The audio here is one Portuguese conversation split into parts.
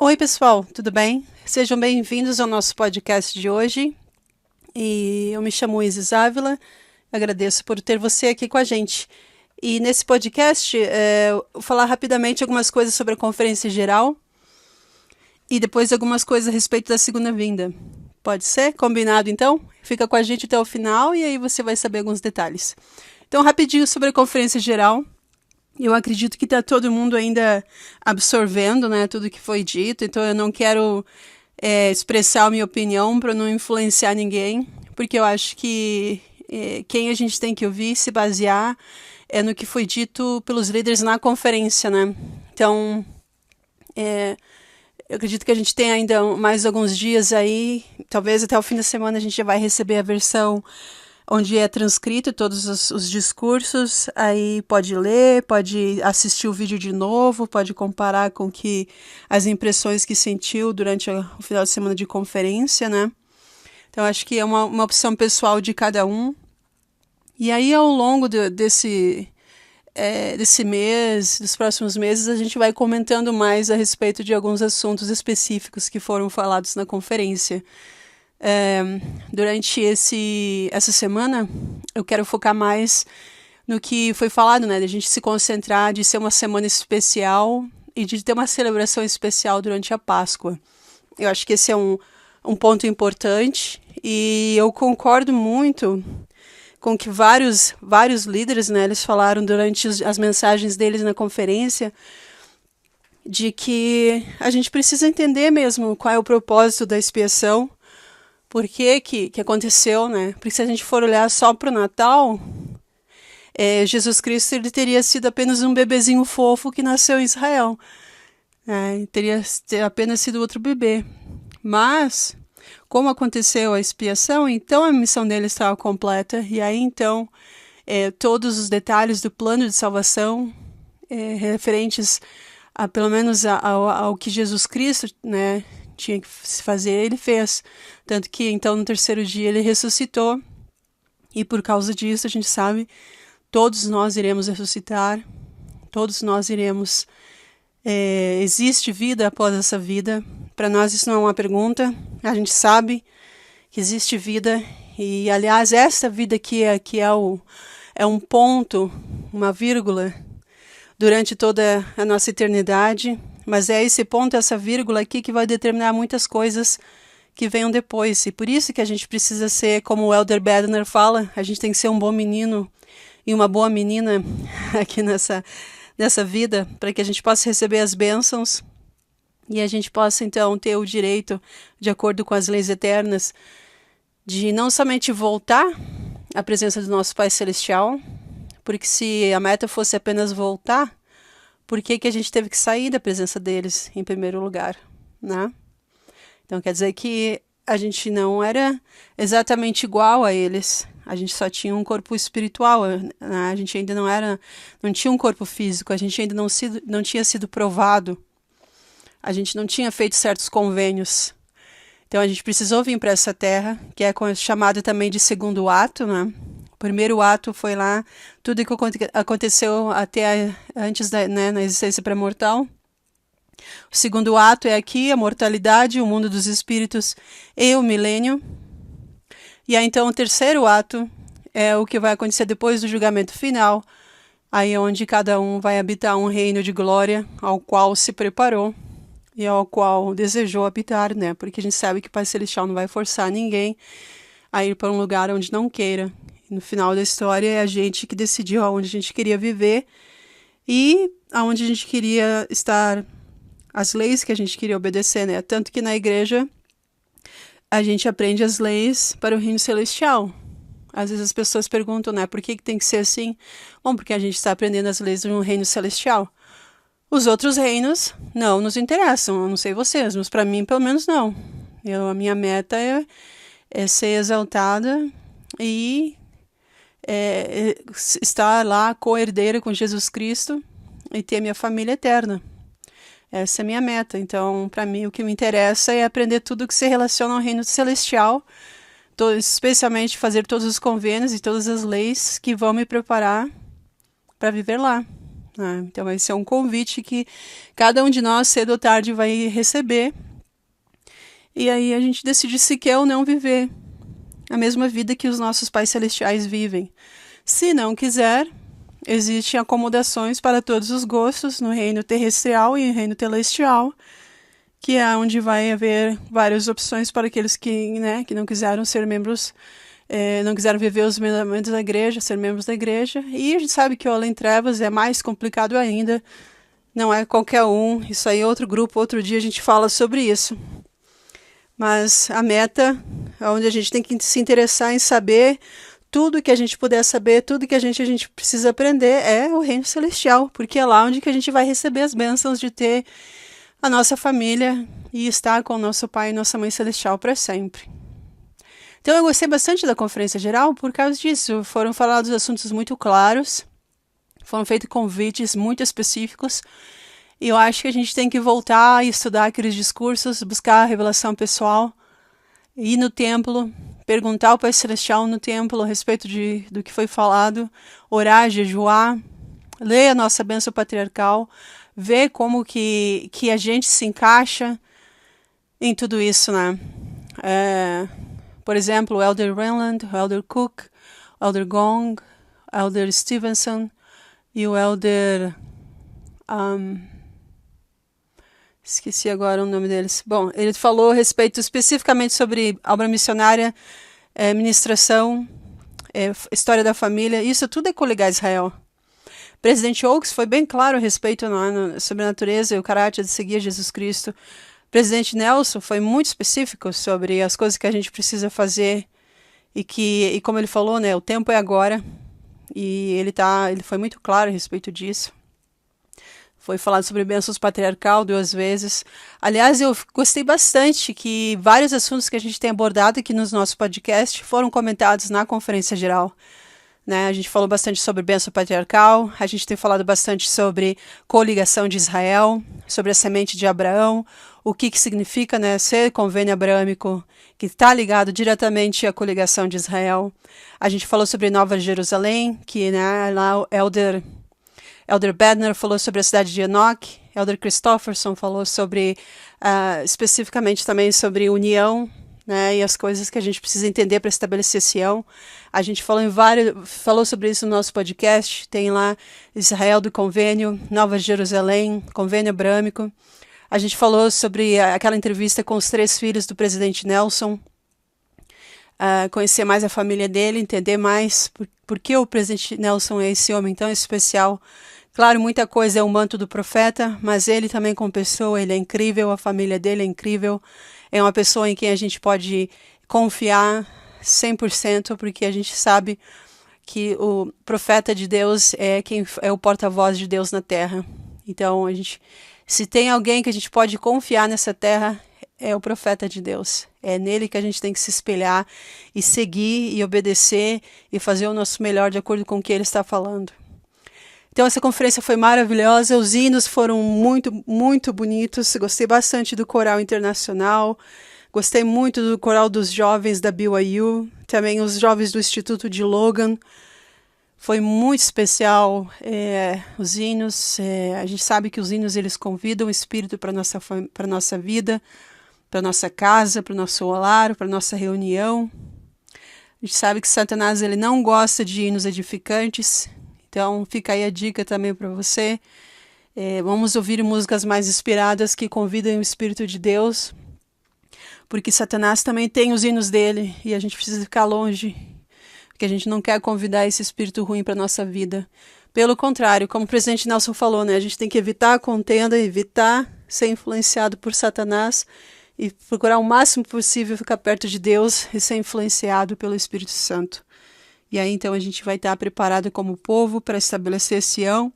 Oi, pessoal, tudo bem? Sejam bem-vindos ao nosso podcast de hoje. E eu me chamo Isis Ávila, agradeço por ter você aqui com a gente. E nesse podcast, eu vou falar rapidamente algumas coisas sobre a Conferência Geral e depois algumas coisas a respeito da segunda vinda. Pode ser? Combinado, então? Fica com a gente até o final e aí você vai saber alguns detalhes. Então, rapidinho sobre a Conferência Geral. Eu acredito que está todo mundo ainda absorvendo, né, tudo que foi dito, então eu não quero expressar a minha opinião para não influenciar ninguém, porque eu acho que quem a gente tem que ouvir, se basear, é no que foi dito pelos líderes na conferência, né? Então, eu acredito que a gente tem ainda mais alguns dias aí, talvez até o fim da semana a gente já vai receber a versão onde é transcrito todos os discursos, aí pode ler, pode assistir o vídeo de novo, pode comparar com as impressões que sentiu durante o final de semana de conferência, né? Então, acho que é uma opção pessoal de cada um. E aí, ao longo desse mês, dos próximos meses, a gente vai comentando mais a respeito de alguns assuntos específicos que foram falados na conferência. Durante essa semana, eu quero focar mais no que foi falado, né? De a gente se concentrar, de ser uma semana especial e de ter uma celebração especial durante a Páscoa. Eu acho que esse é um ponto importante e eu concordo muito com que vários líderes, né? Eles falaram durante as mensagens deles na conferência de que a gente precisa entender mesmo qual é o propósito da expiação. Por que aconteceu, né? Porque se a gente for olhar só para o Natal, Jesus Cristo ele teria sido apenas um bebezinho fofo que nasceu em Israel. Teria apenas sido outro bebê. Mas, como aconteceu a expiação, então a missão dele estava completa. E aí, então, todos os detalhes do plano de salvação, referentes pelo menos ao que Jesus Cristo, né, tinha que se fazer, ele fez. Tanto que, então, no terceiro dia ele ressuscitou. E por causa disso, a gente sabe, todos nós iremos ressuscitar. Todos nós iremos... existe vida após essa vida. Para nós isso não é uma pergunta. A gente sabe que existe vida. E, aliás, essa vida aqui é um ponto, uma vírgula, durante toda a nossa eternidade. Mas é esse ponto, essa vírgula aqui que vai determinar muitas coisas que venham depois. E por isso que a gente precisa ser, como o Elder Bednar fala, a gente tem que ser um bom menino e uma boa menina aqui nessa vida, para que a gente possa receber as bênçãos e a gente possa, então, ter o direito, de acordo com as leis eternas, de não somente voltar à presença do nosso Pai Celestial, porque se a meta fosse apenas voltar, por que a gente teve que sair da presença deles em primeiro lugar, né? Então quer dizer que a gente não era exatamente igual a eles. A gente só tinha um corpo espiritual, né? A gente ainda não tinha um corpo físico, a gente ainda não tinha sido provado. A gente não tinha feito certos convênios. Então a gente precisou vir para essa terra, que é chamada também de segundo ato, né? O primeiro ato foi lá, tudo que aconteceu até antes na existência pré-mortal. O segundo ato é aqui, a mortalidade, o mundo dos espíritos e o milênio. E aí então o terceiro ato é o que vai acontecer depois do julgamento final, aí onde cada um vai habitar um reino de glória ao qual se preparou e ao qual desejou habitar, né? Porque a gente sabe que o Pai Celestial não vai forçar ninguém a ir para um lugar onde não queira. No final da história é a gente que decidiu aonde a gente queria viver e aonde a gente queria estar, as leis que a gente queria obedecer, né? Tanto que na igreja a gente aprende as leis para o reino celestial. Às vezes as pessoas perguntam, né? Por que tem que ser assim? Bom, porque a gente está aprendendo as leis de um reino celestial. Os outros reinos não nos interessam, eu não sei vocês, mas para mim pelo menos não. A minha meta é ser exaltada e estar lá co-herdeira com Jesus Cristo e ter minha família eterna. Essa é a minha meta. Então, para mim, o que me interessa é aprender tudo que se relaciona ao reino celestial, especialmente fazer todos os convênios e todas as leis que vão me preparar para viver lá. né? Então vai ser um convite que cada um de nós, cedo ou tarde, vai receber. E aí a gente decide se quer ou não viver a mesma vida que os nossos pais celestiais vivem. Se não quiser, existem acomodações para todos os gostos no reino terrestrial e no reino celestial, que é onde vai haver várias opções para aqueles que não quiseram ser membros, não quiseram viver os mandamentos da igreja, ser membros da igreja. E a gente sabe que o Além Trevas é mais complicado ainda, não é qualquer um. Isso aí é outro grupo, outro dia a gente fala sobre isso. Mas a meta, onde a gente tem que se interessar em saber tudo que a gente puder saber, tudo que a gente precisa aprender, é o reino celestial, porque é lá onde que a gente vai receber as bênçãos de ter a nossa família e estar com o nosso pai e nossa mãe celestial para sempre. Então eu gostei bastante da conferência geral por causa disso. Foram falados assuntos muito claros, foram feitos convites muito específicos, e eu acho que a gente tem que voltar e estudar aqueles discursos, buscar a revelação pessoal, ir no templo, perguntar ao Pai Celestial no templo a respeito do que foi falado, orar, jejuar, ler a nossa bênção patriarcal, ver como que a gente se encaixa em tudo isso, né? Por exemplo, o Elder Renland, o Elder Cook, o Elder Gong, o Elder Stevenson e o Elder... esqueci agora o nome deles. Bom, ele falou a respeito especificamente sobre obra missionária, ministração, história da família. Isso tudo é coligar Israel. Presidente Oaks foi bem claro a respeito sobre a natureza e o caráter de seguir Jesus Cristo. Presidente Nelson foi muito específico sobre as coisas que a gente precisa fazer e como ele falou, né, o tempo é agora. E ele foi muito claro a respeito disso. Foi falado sobre bênçãos patriarcal 2 vezes. Aliás, eu gostei bastante que vários assuntos que a gente tem abordado aqui nos nossos podcasts foram comentados na Conferência Geral. Né? A gente falou bastante sobre bênção patriarcal, a gente tem falado bastante sobre coligação de Israel, sobre a semente de Abraão, o que significa, né, ser convênio abraâmico, que está ligado diretamente à coligação de Israel. A gente falou sobre Nova Jerusalém, que lá o Elder Bednar falou sobre a cidade de Enoch, Elder Christofferson falou sobre, especificamente também sobre união, né, e as coisas que a gente precisa entender para estabelecer Sião. A gente falou sobre isso no nosso podcast, tem lá Israel do Convênio, Nova Jerusalém, Convênio Abrâmico. A gente falou sobre aquela entrevista com os 3 filhos do presidente Nelson, conhecer mais a família dele, entender mais por que o presidente Nelson é esse homem tão especial. Claro, muita coisa é o manto do profeta, mas ele também como pessoa, ele é incrível, a família dele é incrível. É uma pessoa em quem a gente pode confiar 100%, porque a gente sabe que o profeta de Deus é quem é o porta-voz de Deus na terra. Então, se tem alguém que a gente pode confiar nessa terra, é o profeta de Deus. É nele que a gente tem que se espelhar e seguir e obedecer e fazer o nosso melhor de acordo com o que ele está falando. Então essa conferência foi maravilhosa, os hinos foram muito, muito bonitos, gostei bastante do coral internacional, gostei muito do coral dos jovens da BYU, também os jovens do Instituto de Logan, foi muito especial os hinos, a gente sabe que os hinos eles convidam o Espírito para a nossa vida, para a nossa casa, para o nosso lar, para a nossa reunião. A gente sabe que Satanás ele não gosta de hinos edificantes. Então, fica aí a dica também para você. Vamos ouvir músicas mais inspiradas que convidem o Espírito de Deus, porque Satanás também tem os hinos dele e a gente precisa ficar longe, porque a gente não quer convidar esse espírito ruim para a nossa vida. Pelo contrário, como o presidente Nelson falou, né, a gente tem que evitar a contenda, evitar ser influenciado por Satanás e procurar o máximo possível ficar perto de Deus e ser influenciado pelo Espírito Santo. E aí, então, a gente vai estar preparado como povo para estabelecer Sião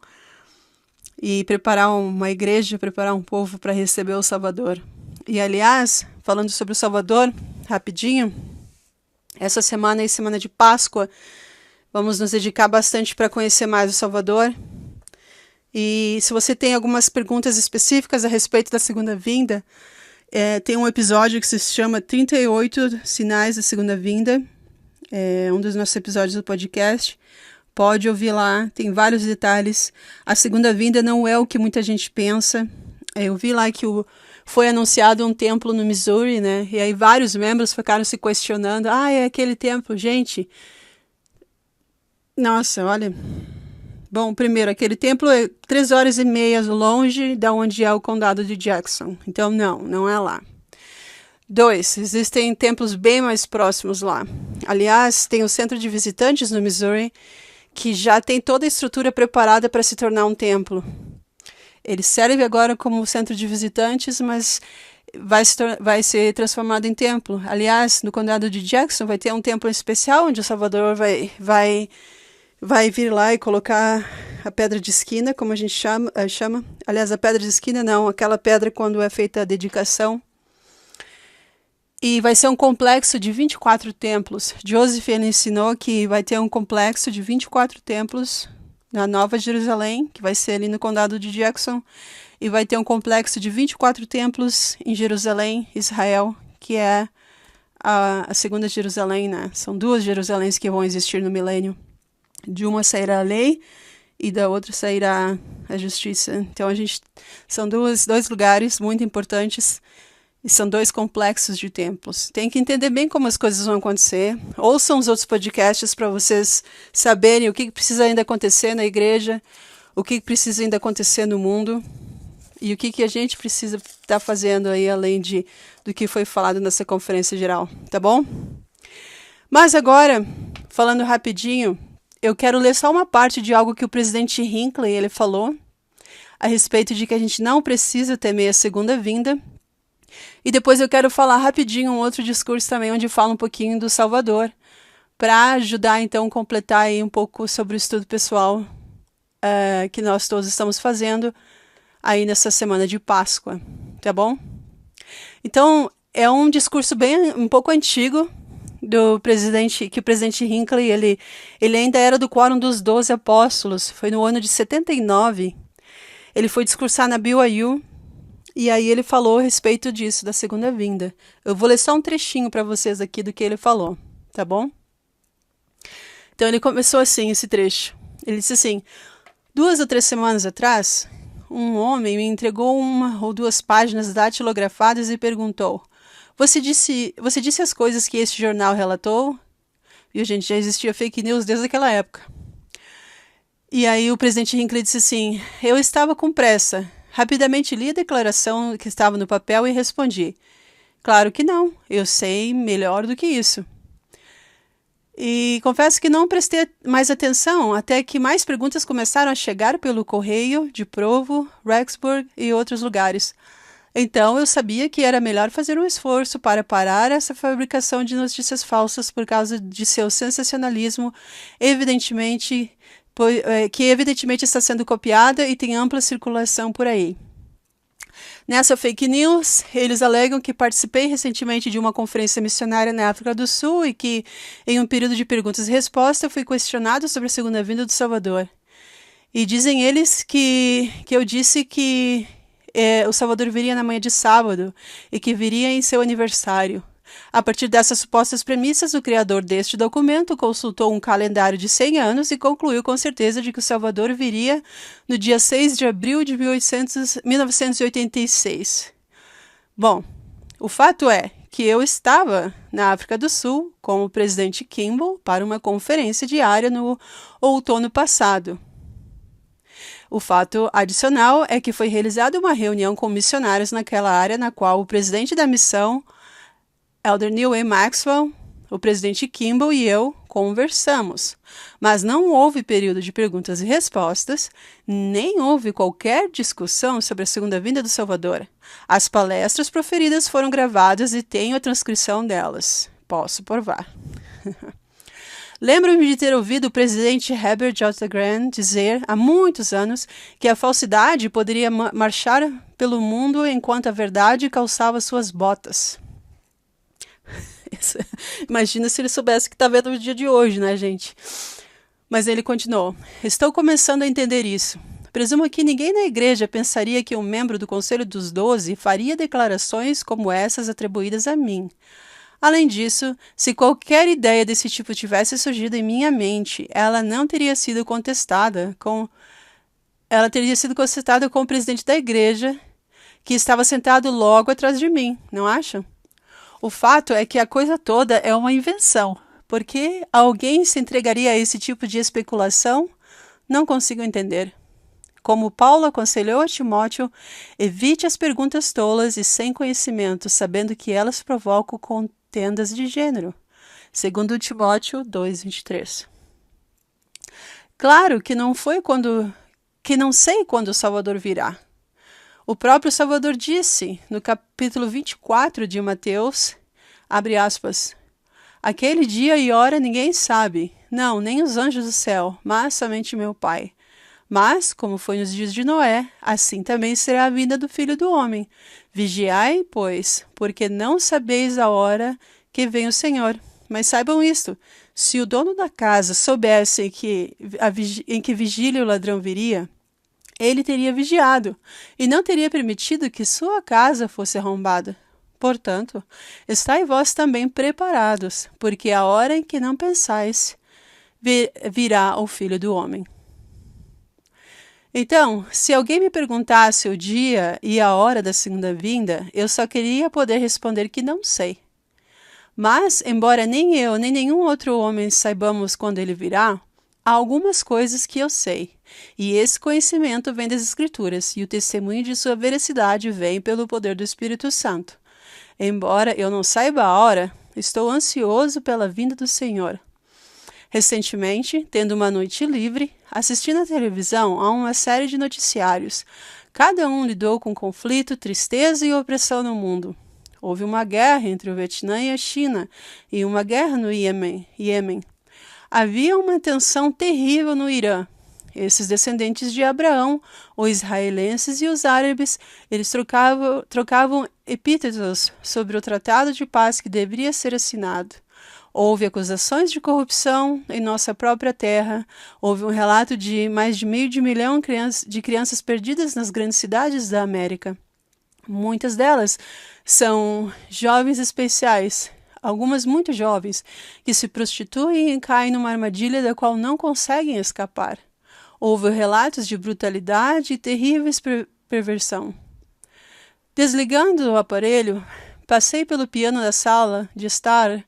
e preparar uma igreja, preparar um povo para receber o Salvador. E, aliás, falando sobre o Salvador, rapidinho, essa semana é semana de Páscoa, vamos nos dedicar bastante para conhecer mais o Salvador. E se você tem algumas perguntas específicas a respeito da segunda vinda, tem um episódio que se chama 38 Sinais da Segunda Vinda, um dos nossos episódios do podcast. Pode ouvir lá, tem vários detalhes. A segunda vinda não é o que muita gente pensa. Eu vi lá que foi anunciado um templo no Missouri, né? E aí vários membros ficaram se questionando. É aquele templo. Gente, nossa, olha. Bom, primeiro, aquele templo é 3 horas e meia longe da onde é o condado de Jackson. Então, não é lá. 2, existem templos bem mais próximos lá. Aliás, tem o centro de visitantes no Missouri, que já tem toda a estrutura preparada para se tornar um templo. Ele serve agora como centro de visitantes, mas vai ser transformado em templo. Aliás, no condado de Jackson vai ter um templo especial onde o Salvador vai vir lá e colocar a pedra de esquina, como a gente chama. Aliás, a pedra de esquina não, aquela pedra quando é feita a dedicação. E vai ser um complexo de 24 templos. Joseph ele ensinou que vai ter um complexo de 24 templos na Nova Jerusalém, que vai ser ali no condado de Jackson. E vai ter um complexo de 24 templos em Jerusalém, Israel, que é a segunda Jerusalém, né? São 2 Jerusaléns que vão existir no milênio. De uma sairá a lei e da outra sairá a justiça. Então, são dois lugares muito importantes. E são 2 complexos de templos. Tem que entender bem como as coisas vão acontecer. Ouçam os outros podcasts para vocês saberem o que precisa ainda acontecer na igreja, o que precisa ainda acontecer no mundo e o que a gente precisa estar fazendo aí além do que foi falado nessa conferência geral, tá bom? Mas agora, falando rapidinho, eu quero ler só uma parte de algo que o presidente Hinckley ele falou a respeito de que a gente não precisa temer a segunda vinda. E depois eu quero falar rapidinho um outro discurso também, onde fala um pouquinho do Salvador, para ajudar então a completar aí um pouco sobre o estudo pessoal que nós todos estamos fazendo aí nessa semana de Páscoa, tá bom? Então, é um discurso um pouco antigo do presidente, que o presidente Hinckley, ele ainda era do quórum dos 12 apóstolos, foi no ano de 79, ele foi discursar na BYU, e aí ele falou a respeito disso, da segunda vinda. Eu vou ler só um trechinho para vocês aqui do que ele falou, tá bom? Então ele começou assim, esse trecho. Ele disse assim: 2 ou 3 semanas atrás, um homem me entregou 1 ou 2 páginas datilografadas e perguntou: Você disse as coisas que este jornal relatou? E, gente, já existia fake news desde aquela época. E aí o presidente Hinckley disse assim: Eu estava com pressa. Rapidamente li a declaração que estava no papel e respondi: Claro que não, eu sei melhor do que isso. E confesso que não prestei mais atenção até que mais perguntas começaram a chegar pelo correio de Provo, Rexburg e outros lugares. Então eu sabia que era melhor fazer um esforço para parar essa fabricação de notícias falsas por causa de seu sensacionalismo, que evidentemente está sendo copiada e tem ampla circulação por aí. Nessa fake news, eles alegam que participei recentemente de uma conferência missionária na África do Sul e que, em um período de perguntas e respostas, fui questionado sobre a segunda vinda do Salvador. E dizem eles que eu disse que o Salvador viria na manhã de sábado e que viria em seu aniversário. A partir dessas supostas premissas, o criador deste documento consultou um calendário de 100 anos e concluiu com certeza de que o Salvador viria no dia 6 de abril de 1986. Bom, o fato é que eu estava na África do Sul com o presidente Kimball para uma conferência diária no outono passado. O fato adicional é que foi realizada uma reunião com missionários naquela área na qual o presidente da missão, Elder Neil A. Maxwell, o presidente Kimball e eu conversamos, mas não houve período de perguntas e respostas, nem houve qualquer discussão sobre a segunda vinda do Salvador. As palestras proferidas foram gravadas e tenho a transcrição delas. Posso provar. Lembro-me de ter ouvido o presidente Herbert J. Grant dizer há muitos anos que a falsidade poderia marchar pelo mundo enquanto a verdade calçava suas botas. Imagina se ele soubesse que está vendo o dia de hoje, né, gente? Mas ele continuou: Estou começando a entender isso. Presumo que ninguém na igreja pensaria que um membro do Conselho dos 12 faria declarações como essas atribuídas a mim. Além disso, se qualquer ideia desse tipo tivesse surgido em minha mente, ela teria sido contestada com o presidente da igreja, que estava sentado logo atrás de mim, não acham? O fato é que a coisa toda é uma invenção. Por que alguém se entregaria a esse tipo de especulação? Não consigo entender. Como Paulo aconselhou a Timóteo, evite as perguntas tolas e sem conhecimento, sabendo que elas provocam contendas de gênero. Segundo Timóteo 2:23. Claro que não sei quando o Salvador virá. O próprio Salvador disse, no capítulo 24 de Mateus, abre aspas, aquele dia e hora ninguém sabe, não, nem os anjos do céu, mas somente meu Pai. Mas, como foi nos dias de Noé, assim também será a vinda do Filho do Homem. Vigiai, pois, porque não sabeis a hora que vem o Senhor. Mas saibam isto, se o dono da casa soubesse em que vigília o ladrão viria, ele teria vigiado e não teria permitido que sua casa fosse arrombada. Portanto, estai vós também preparados, porque a hora em que não pensais, virá o Filho do Homem. Então, se alguém me perguntasse o dia e a hora da segunda vinda, eu só queria poder responder que não sei. Mas, embora nem eu nem nenhum outro homem saibamos quando ele virá, há algumas coisas que eu sei, e esse conhecimento vem das Escrituras, e o testemunho de sua veracidade vem pelo poder do Espírito Santo. Embora eu não saiba a hora, estou ansioso pela vinda do Senhor. Recentemente, tendo uma noite livre, assisti na televisão a uma série de noticiários. Cada um lidou com conflito, tristeza e opressão no mundo. Houve uma guerra entre o Vietnã e a China e uma guerra no Iêmen. Havia uma tensão terrível no Irã. Esses descendentes de Abraão, os israelenses e os árabes, eles trocavam epítetos sobre o tratado de paz que deveria ser assinado. Houve acusações de corrupção em nossa própria terra. Houve um relato de mais de meio de milhão de crianças perdidas nas grandes cidades da América. Muitas delas são jovens especiais, algumas muito jovens, que se prostituem e caem numa armadilha da qual não conseguem escapar. Houve relatos de brutalidade e terríveis perversão. Desligando o aparelho, passei pelo piano da sala de estar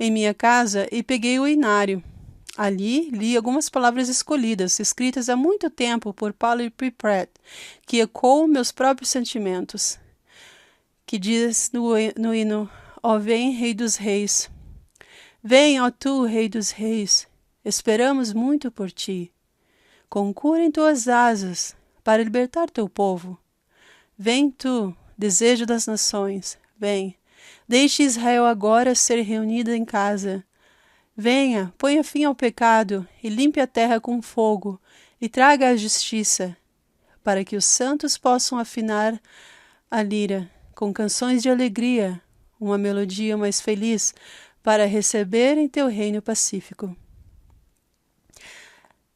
em minha casa e peguei o inário. Ali li algumas palavras escolhidas, escritas há muito tempo por Paulo P. Pratt, que ecoam meus próprios sentimentos, que diz no hino, ó vem, Rei dos Reis. Vem, ó tu, Rei dos Reis, esperamos muito por ti. Concura em tuas asas para libertar teu povo. Vem tu, desejo das nações, vem. Deixe Israel agora ser reunida em casa. Venha, ponha fim ao pecado e limpe a terra com fogo e traga a justiça, para que os santos possam afinar a lira com canções de alegria, uma melodia mais feliz para receber em teu reino pacífico.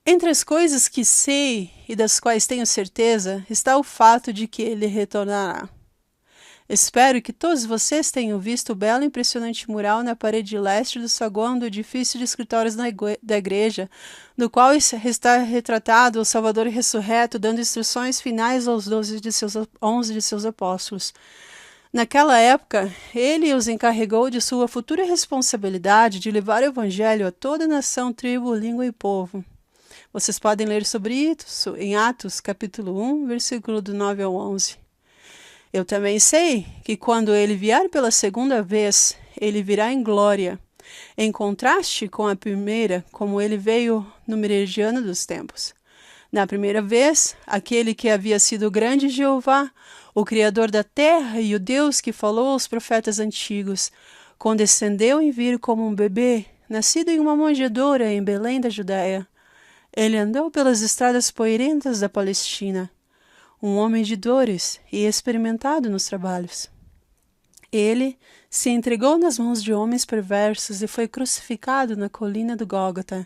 Entre as coisas que sei e das quais tenho certeza está o fato de que ele retornará. Espero que todos vocês tenham visto o belo e impressionante mural na parede leste do saguão do edifício de escritórios da igreja, no qual está retratado o Salvador ressurreto, dando instruções finais aos 11 de seus apóstolos. Naquela época, ele os encarregou de sua futura responsabilidade de levar o evangelho a toda nação, tribo, língua e povo. Vocês podem ler sobre isso em Atos, capítulo 1, versículo do 9 ao 11. Eu também sei que quando ele vier pela segunda vez, ele virá em glória, em contraste com a primeira, como ele veio no meridiano dos tempos. Na primeira vez, aquele que havia sido o grande Jeová, o Criador da terra e o Deus que falou aos profetas antigos, condescendeu em vir como um bebê, nascido em uma manjedoura em Belém da Judéia. Ele andou pelas estradas poeirentas da Palestina, um homem de dores e experimentado nos trabalhos. Ele se entregou nas mãos de homens perversos e foi crucificado na colina do Gólgota.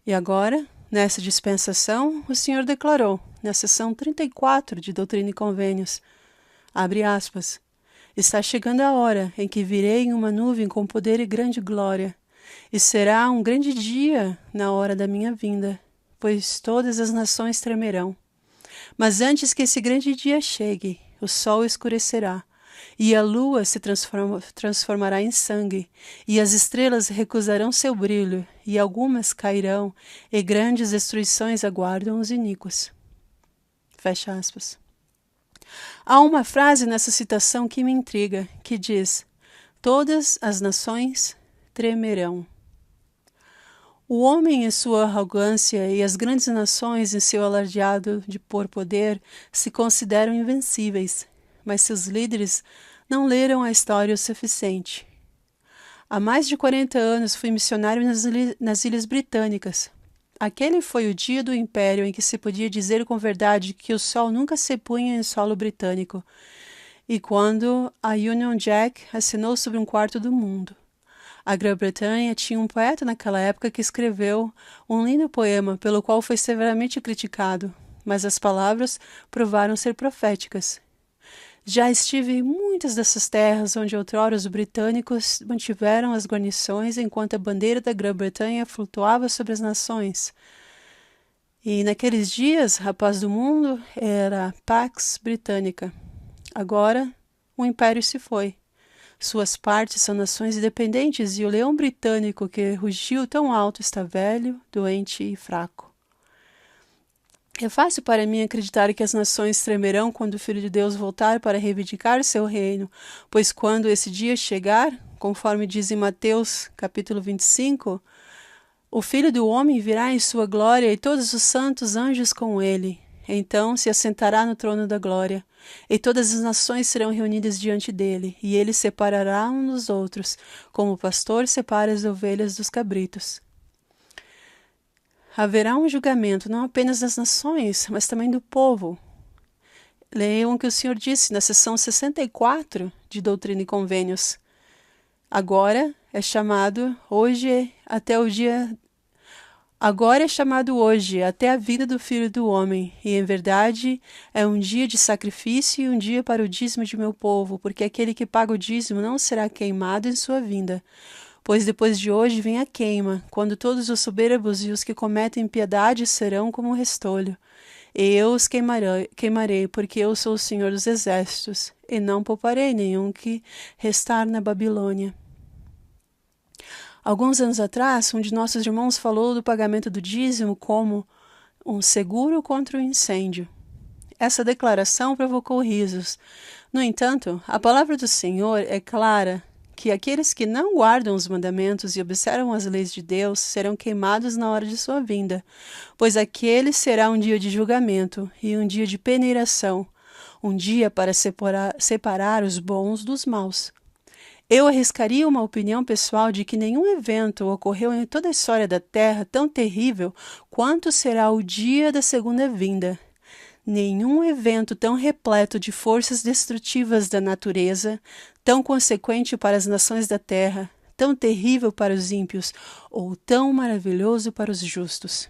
E agora, nessa dispensação, o Senhor declarou, na seção 34 de Doutrina e Convênios, abre aspas, Está chegando a hora em que virei em uma nuvem com poder e grande glória, e será um grande dia na hora da minha vinda, pois todas as nações tremerão. Mas antes que esse grande dia chegue, o sol escurecerá, e a lua se transformará em sangue, e as estrelas recusarão seu brilho, e algumas cairão, e grandes destruições aguardam os iníquos. Fecha aspas. Há uma frase nessa citação que me intriga, que diz: todas as nações tremerão. O homem em sua arrogância e as grandes nações em seu alardeado de poder se consideram invencíveis, mas seus líderes não leram a história o suficiente. Há mais de 40 anos fui missionário nas Ilhas Britânicas. Aquele foi o dia do Império em que se podia dizer com verdade que o sol nunca se punha em solo britânico, e quando a Union Jack assinou sobre um quarto do mundo. A Grã-Bretanha tinha um poeta naquela época que escreveu um lindo poema pelo qual foi severamente criticado, mas as palavras provaram ser proféticas. Já estive em muitas dessas terras onde outrora os britânicos mantiveram as guarnições enquanto a bandeira da Grã-Bretanha flutuava sobre as nações. E naqueles dias, a paz do mundo era a Pax Britânica. Agora, o império se foi. Suas partes são nações independentes e o leão britânico que rugiu tão alto está velho, doente e fraco. É fácil para mim acreditar que as nações tremerão quando o Filho de Deus voltar para reivindicar seu reino, pois quando esse dia chegar, conforme diz em Mateus capítulo 25, o Filho do Homem virá em sua glória e todos os santos anjos com ele. Então se assentará no trono da glória, e todas as nações serão reunidas diante dele, e ele separará uns dos outros, como o pastor separa as ovelhas dos cabritos. Haverá um julgamento não apenas das nações, mas também do povo. Leiam o que o Senhor disse na seção 64 de Doutrina e Convênios. Agora é chamado hoje até a vida do Filho do Homem, e em verdade é um dia de sacrifício e um dia para o dízimo de meu povo, porque aquele que paga o dízimo não será queimado em sua vinda. Pois depois de hoje vem a queima, quando todos os soberbos e os que cometem impiedade serão como um restolho. E eu os queimarei, porque eu sou o Senhor dos Exércitos, e não pouparei nenhum que restar na Babilônia. Alguns anos atrás, um de nossos irmãos falou do pagamento do dízimo como um seguro contra o incêndio. Essa declaração provocou risos. No entanto, a palavra do Senhor é clara, que aqueles que não guardam os mandamentos e observam as leis de Deus serão queimados na hora de sua vinda, pois aquele será um dia de julgamento e um dia de peneiração, um dia para separar os bons dos maus. Eu arriscaria uma opinião pessoal de que nenhum evento ocorreu em toda a história da Terra tão terrível quanto será o dia da segunda vinda. Nenhum evento tão repleto de forças destrutivas da natureza, tão consequente para as nações da terra, tão terrível para os ímpios, ou tão maravilhoso para os justos.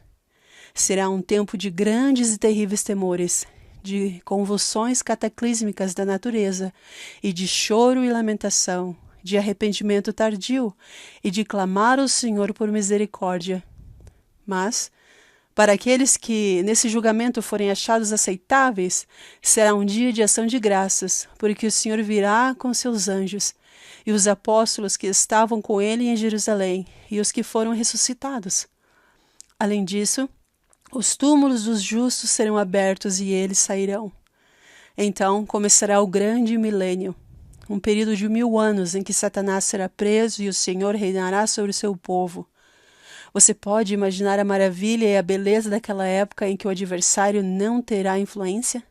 Será um tempo de grandes e terríveis temores, de convulsões cataclísmicas da natureza, e de choro e lamentação, de arrependimento tardio, e de clamar ao Senhor por misericórdia. Mas, para aqueles que nesse julgamento forem achados aceitáveis, será um dia de ação de graças, porque o Senhor virá com seus anjos, e os apóstolos que estavam com ele em Jerusalém, e os que foram ressuscitados. Além disso, os túmulos dos justos serão abertos e eles sairão. Então começará o grande milênio, um período de 1000 anos em que Satanás será preso e o Senhor reinará sobre o seu povo. Você pode imaginar a maravilha e a beleza daquela época em que o adversário não terá influência?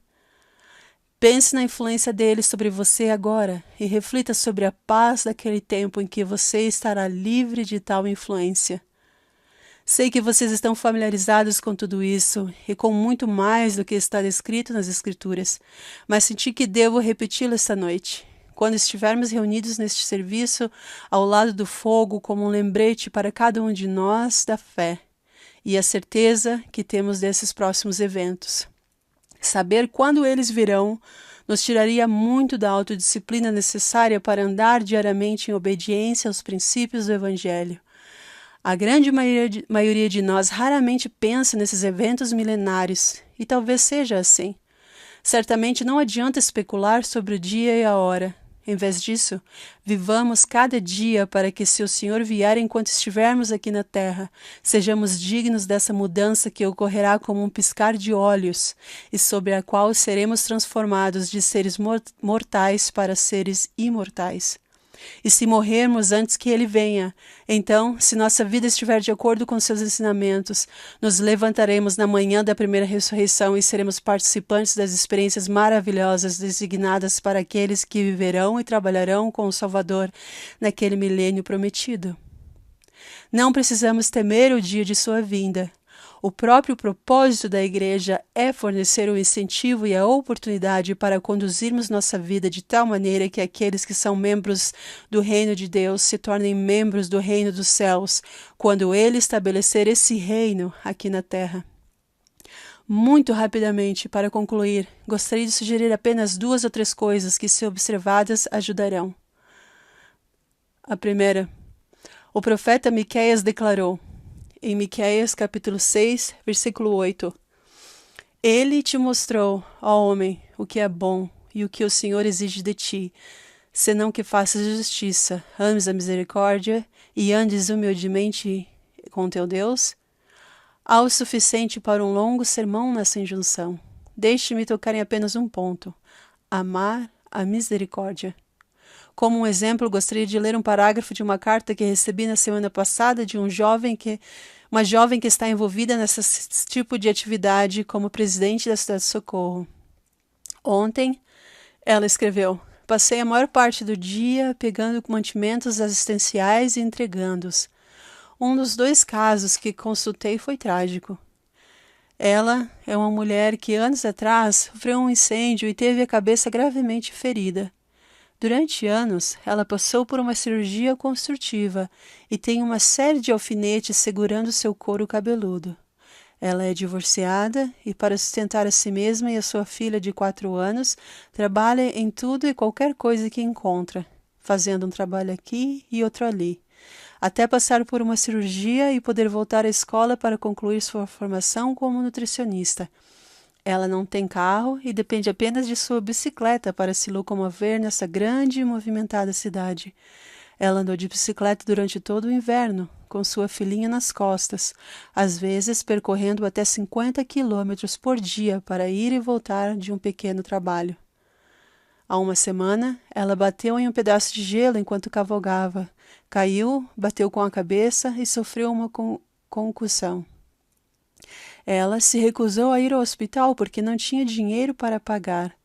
Pense na influência dele sobre você agora e reflita sobre a paz daquele tempo em que você estará livre de tal influência. Sei que vocês estão familiarizados com tudo isso e com muito mais do que está descrito nas Escrituras, mas senti que devo repeti-lo esta noite, quando estivermos reunidos neste serviço ao lado do fogo, como um lembrete para cada um de nós da fé e a certeza que temos desses próximos eventos. Saber quando eles virão Nos tiraria muito da autodisciplina necessária para andar diariamente em obediência aos princípios do Evangelho. A grande maioria de nós raramente pensa nesses eventos milenares, e talvez seja assim. Certamente não adianta especular sobre o dia e a hora. Em vez disso, vivamos cada dia para que, se o Senhor vier enquanto estivermos aqui na terra, sejamos dignos dessa mudança que ocorrerá como um piscar de olhos e sobre a qual seremos transformados de seres mortais para seres imortais. E se morrermos antes que ele venha, então, se nossa vida estiver de acordo com seus ensinamentos, nos levantaremos na manhã da primeira ressurreição e seremos participantes das experiências maravilhosas designadas para aqueles que viverão e trabalharão com o Salvador naquele milênio prometido. Não precisamos temer o dia de sua vinda. O próprio propósito da Igreja é fornecer o incentivo e a oportunidade para conduzirmos nossa vida de tal maneira que aqueles que são membros do reino de Deus se tornem membros do reino dos céus, quando Ele estabelecer esse reino aqui na terra. Muito rapidamente, para concluir, gostaria de sugerir apenas 2 ou 3 coisas que, se observadas, ajudarão. A primeira, o profeta Miqueias declarou, em Miqueias capítulo 6, versículo 8, Ele te mostrou, ó homem, o que é bom e o que o Senhor exige de ti, senão que faças justiça, ames a misericórdia e andes humildemente com teu Deus? Há o suficiente para um longo sermão nessa injunção. Deixe-me tocar em apenas um ponto: amar a misericórdia. Como um exemplo, gostaria de ler um parágrafo de uma carta que recebi na semana passada de uma jovem que está envolvida nesse tipo de atividade como presidente da Cidade de Socorro. Ontem, ela escreveu, passei a maior parte do dia pegando mantimentos assistenciais e entregando-os. Um dos 2 casos que consultei foi trágico. Ela é uma mulher que anos atrás sofreu um incêndio e teve a cabeça gravemente ferida. Durante anos, ela passou por uma cirurgia construtiva e tem uma série de alfinetes segurando seu couro cabeludo. Ela é divorciada e, para sustentar a si mesma e a sua filha de 4 anos, trabalha em tudo e qualquer coisa que encontra, fazendo um trabalho aqui e outro ali, até passar por uma cirurgia e poder voltar à escola para concluir sua formação como nutricionista. Ela não tem carro e depende apenas de sua bicicleta para se locomover nessa grande e movimentada cidade. Ela andou de bicicleta durante todo o inverno, com sua filhinha nas costas, às vezes percorrendo até 50 quilômetros por dia para ir e voltar de um pequeno trabalho. Há uma semana, ela bateu em um pedaço de gelo enquanto cavalgava, caiu, bateu com a cabeça e sofreu uma concussão. Ela se recusou a ir ao hospital porque não tinha dinheiro para pagar.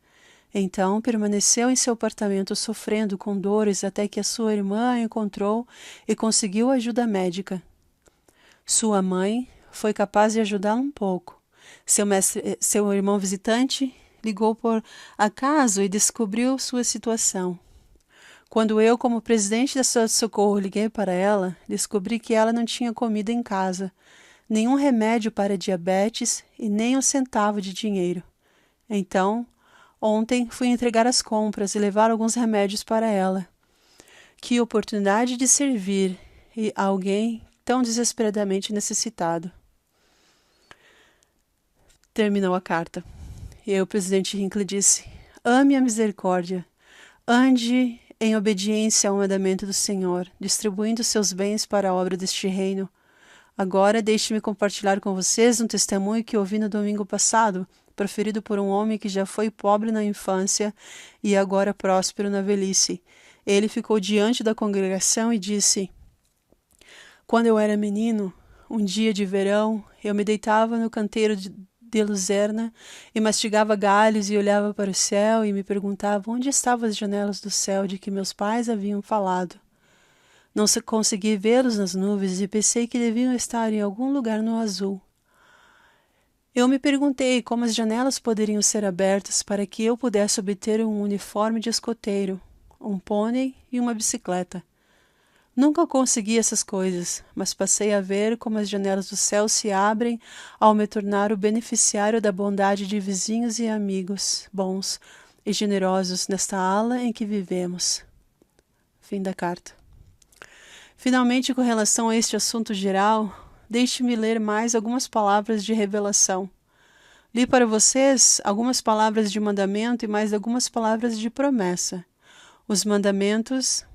Então, permaneceu em seu apartamento sofrendo com dores até que a sua irmã a encontrou e conseguiu ajuda médica. Sua mãe foi capaz de ajudá-la um pouco. Seu irmão visitante ligou por acaso e descobriu sua situação. Quando eu, como presidente da Cidade de Socorro, liguei para ela, descobri que ela não tinha comida em casa, nenhum remédio para diabetes e nem um centavo de dinheiro. Então, ontem fui entregar as compras e levar alguns remédios para ela. Que oportunidade de servir a alguém tão desesperadamente necessitado. Terminou a carta. E o presidente Hinckley disse, ame a misericórdia, ande em obediência ao mandamento do Senhor, distribuindo seus bens para a obra deste reino. Agora deixe-me compartilhar com vocês um testemunho que ouvi no domingo passado, proferido por um homem que já foi pobre na infância e agora próspero na velhice. Ele ficou diante da congregação e disse, quando eu era menino, um dia de verão, eu me deitava no canteiro de luzerna e mastigava galhos e olhava para o céu e me perguntava onde estavam as janelas do céu de que meus pais haviam falado. Não consegui vê-los nas nuvens e pensei que deviam estar em algum lugar no azul. Eu me perguntei como as janelas poderiam ser abertas para que eu pudesse obter um uniforme de escoteiro, um pônei e uma bicicleta. Nunca consegui essas coisas, mas passei a ver como as janelas do céu se abrem ao me tornar o beneficiário da bondade de vizinhos e amigos bons e generosos nesta ala em que vivemos. Fim da carta. Finalmente, com relação a este assunto geral, deixe-me ler mais algumas palavras de revelação. Li para vocês algumas palavras de mandamento e mais algumas palavras de promessa. Os mandamentos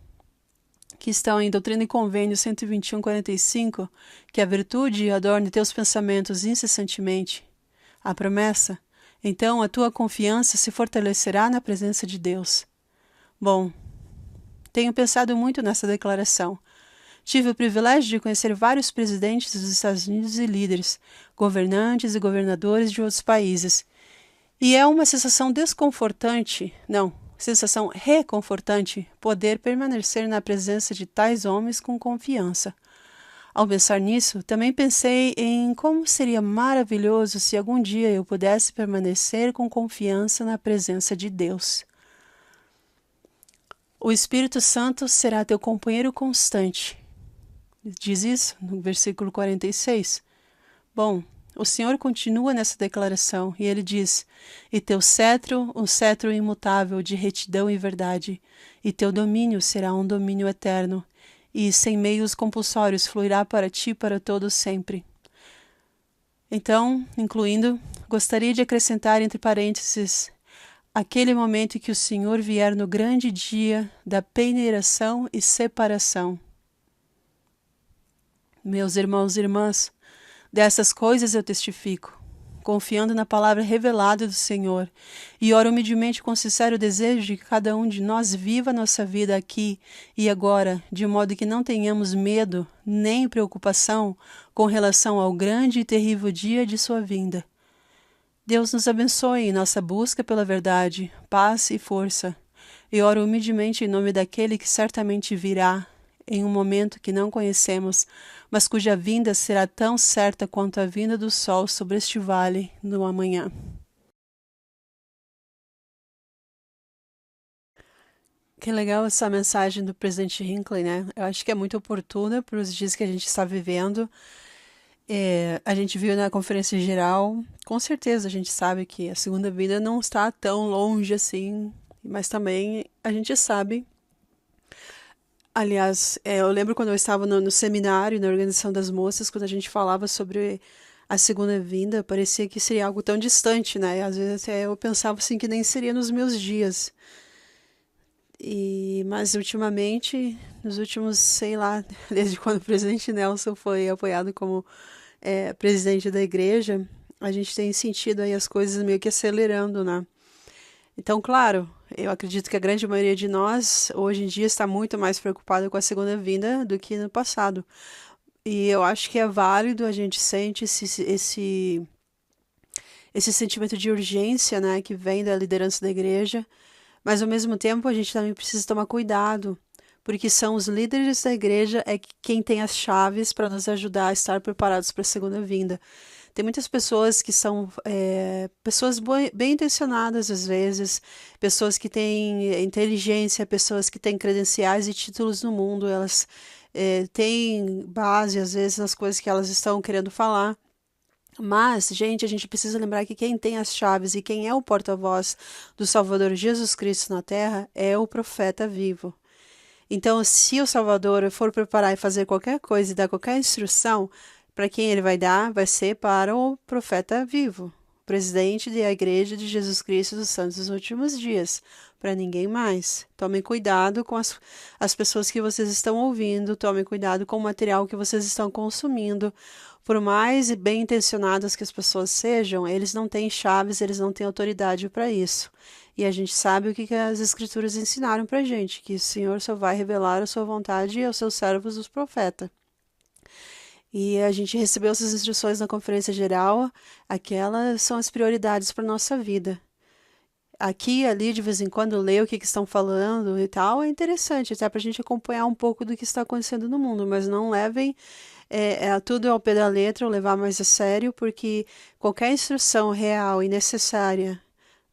que estão em Doutrina e Convênio 121:45, que a virtude adorne teus pensamentos incessantemente. A promessa, então a tua confiança se fortalecerá na presença de Deus. Bom, tenho pensado muito nessa declaração. Tive o privilégio de conhecer vários presidentes dos Estados Unidos e líderes, governantes e governadores de outros países. E é uma sensação sensação reconfortante poder permanecer na presença de tais homens com confiança. Ao pensar nisso, também pensei em como seria maravilhoso se algum dia eu pudesse permanecer com confiança na presença de Deus. O Espírito Santo será teu companheiro constante. Diz isso no versículo 46. Bom, o Senhor continua nessa declaração e ele diz: e teu cetro, um cetro imutável de retidão e verdade, e teu domínio será um domínio eterno, e sem meios compulsórios fluirá para ti para todo sempre. Então, incluindo, gostaria de acrescentar entre parênteses aquele momento em que o Senhor vier no grande dia da peneiração e separação. Meus irmãos e irmãs, dessas coisas eu testifico, confiando na palavra revelada do Senhor, e oro humildemente com sincero desejo de que cada um de nós viva a nossa vida aqui e agora, de modo que não tenhamos medo nem preocupação com relação ao grande e terrível dia de sua vinda. Deus nos abençoe em nossa busca pela verdade, paz e força, e oro humildemente em nome daquele que certamente virá, em um momento que não conhecemos, mas cuja vinda será tão certa quanto a vinda do sol sobre este vale no amanhã. Que legal essa mensagem do presidente Hinckley, né? Eu acho que é muito oportuna para os dias que a gente está vivendo. A gente viu na conferência geral, com certeza a gente sabe que a segunda vinda não está tão longe assim, mas também a gente sabe. Aliás, eu lembro quando eu estava no seminário, na Organização das Moças, quando a gente falava sobre a segunda vinda, parecia que seria algo tão distante, né? Às vezes até eu pensava assim que nem seria nos meus dias. Mas ultimamente, nos últimos, sei lá, desde quando o presidente Nelson foi apoiado como presidente da igreja, a gente tem sentido aí as coisas meio que acelerando, né? Então, claro, eu acredito que a grande maioria de nós, hoje em dia, está muito mais preocupada com a segunda vinda do que no passado. E eu acho que é válido, a gente sente esse sentimento de urgência, né, que vem da liderança da igreja, mas ao mesmo tempo a gente também precisa tomar cuidado, porque são os líderes da igreja quem tem as chaves para nos ajudar a estar preparados para a segunda vinda. Tem muitas pessoas que são pessoas bem intencionadas às vezes, pessoas que têm inteligência, pessoas que têm credenciais e títulos no mundo, elas têm base às vezes nas coisas que elas estão querendo falar. Mas, gente, a gente precisa lembrar que quem tem as chaves e quem é o porta-voz do Salvador Jesus Cristo na Terra é o profeta vivo. Então, se o Salvador for preparar e fazer qualquer coisa e dar qualquer instrução, para quem ele vai dar, vai ser para o profeta vivo, presidente da Igreja de Jesus Cristo dos Santos dos Últimos Dias, para ninguém mais. Tomem cuidado com as pessoas que vocês estão ouvindo, tomem cuidado com o material que vocês estão consumindo. Por mais bem intencionadas que as pessoas sejam, eles não têm chaves, eles não têm autoridade para isso. E a gente sabe o que as Escrituras ensinaram para a gente, que o Senhor só vai revelar a sua vontade aos seus servos, os profetas. E a gente recebeu essas instruções na conferência geral, aquelas são as prioridades para a nossa vida. Aqui e ali, de vez em quando, ler o que estão falando e tal, é interessante, até para a gente acompanhar um pouco do que está acontecendo no mundo, mas não levem tudo ao pé da letra ou levar mais a sério, porque qualquer instrução real e necessária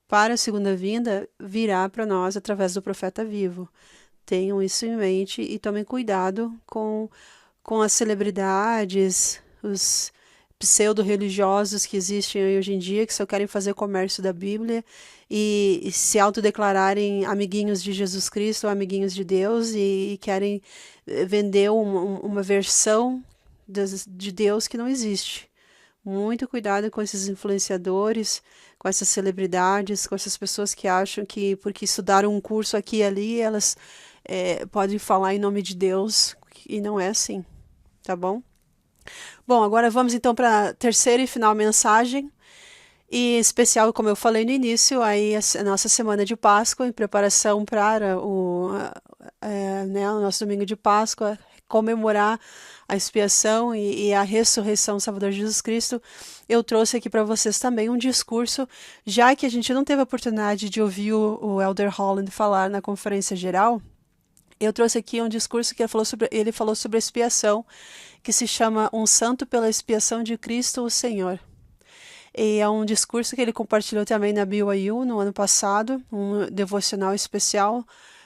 para a segunda vinda virá para nós através do profeta vivo. Tenham isso em mente e tomem cuidado com as celebridades, os pseudo-religiosos que existem hoje em dia, que só querem fazer comércio da Bíblia e se autodeclararem amiguinhos de Jesus Cristo, ou amiguinhos de Deus, e querem vender uma versão de Deus que não existe. Muito cuidado com esses influenciadores, com essas celebridades, com essas pessoas que acham que porque estudaram um curso aqui e ali, elas podem falar em nome de Deus, e não é assim, tá bom? Bom, agora vamos então para a terceira e final mensagem, e especial, como eu falei no início, aí a nossa semana de Páscoa, em preparação para o nosso domingo de Páscoa, comemorar a expiação e a ressurreição do Salvador Jesus Cristo. Eu trouxe aqui para vocês também um discurso, já que a gente não teve a oportunidade de ouvir o Elder Holland falar na conferência geral. Eu trouxe aqui um discurso que ele falou sobre a expiação, que se chama Um Santo pela Expiação de Cristo, o Senhor. E é um discurso que ele compartilhou também na BYU no ano passado, um devocional especial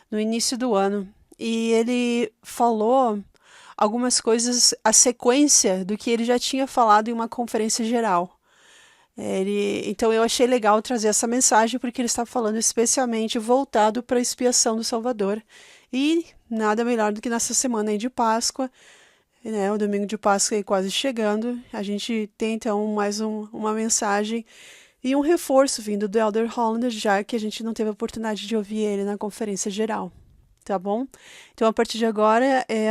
no início do ano. E ele falou algumas coisas, a sequência do que ele já tinha falado em uma conferência geral. Então eu achei legal trazer essa mensagem, porque ele está falando especialmente voltado para a expiação do Salvador. E nada melhor do que nessa semana aí de Páscoa, né, o domingo de Páscoa aí quase chegando, a gente tem então mais uma mensagem e um reforço vindo do Elder Holland, já que a gente não teve a oportunidade de ouvir ele na conferência geral, tá bom? Então, a partir de agora, é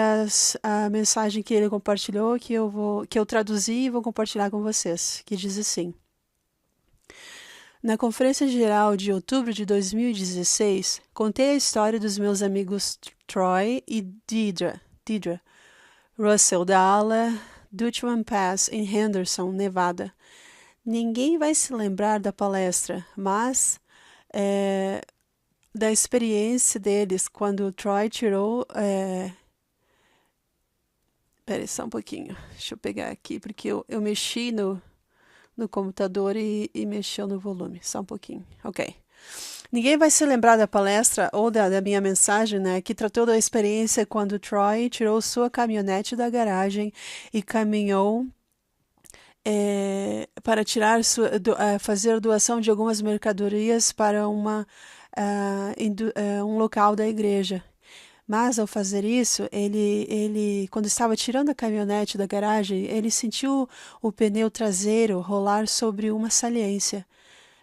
a mensagem que ele compartilhou, que eu traduzi e vou compartilhar com vocês, que diz assim: na conferência geral de outubro de 2016, contei a história dos meus amigos Troy e Deidre Russell, da ala Dutchman Pass, em Henderson, Nevada. Ninguém vai se lembrar da palestra, mas da experiência deles quando o Troy tirou... Peraí, só um pouquinho. Deixa eu pegar aqui, porque eu mexi no computador e mexeu no volume. Só um pouquinho. Ok. Ninguém vai se lembrar da palestra ou da minha mensagem, né, que tratou da experiência quando Troy tirou sua caminhonete da garagem e caminhou para fazer doação de algumas mercadorias para um local da igreja. Mas, ao fazer isso, ele, quando estava tirando a caminhonete da garagem, ele sentiu o pneu traseiro rolar sobre uma saliência.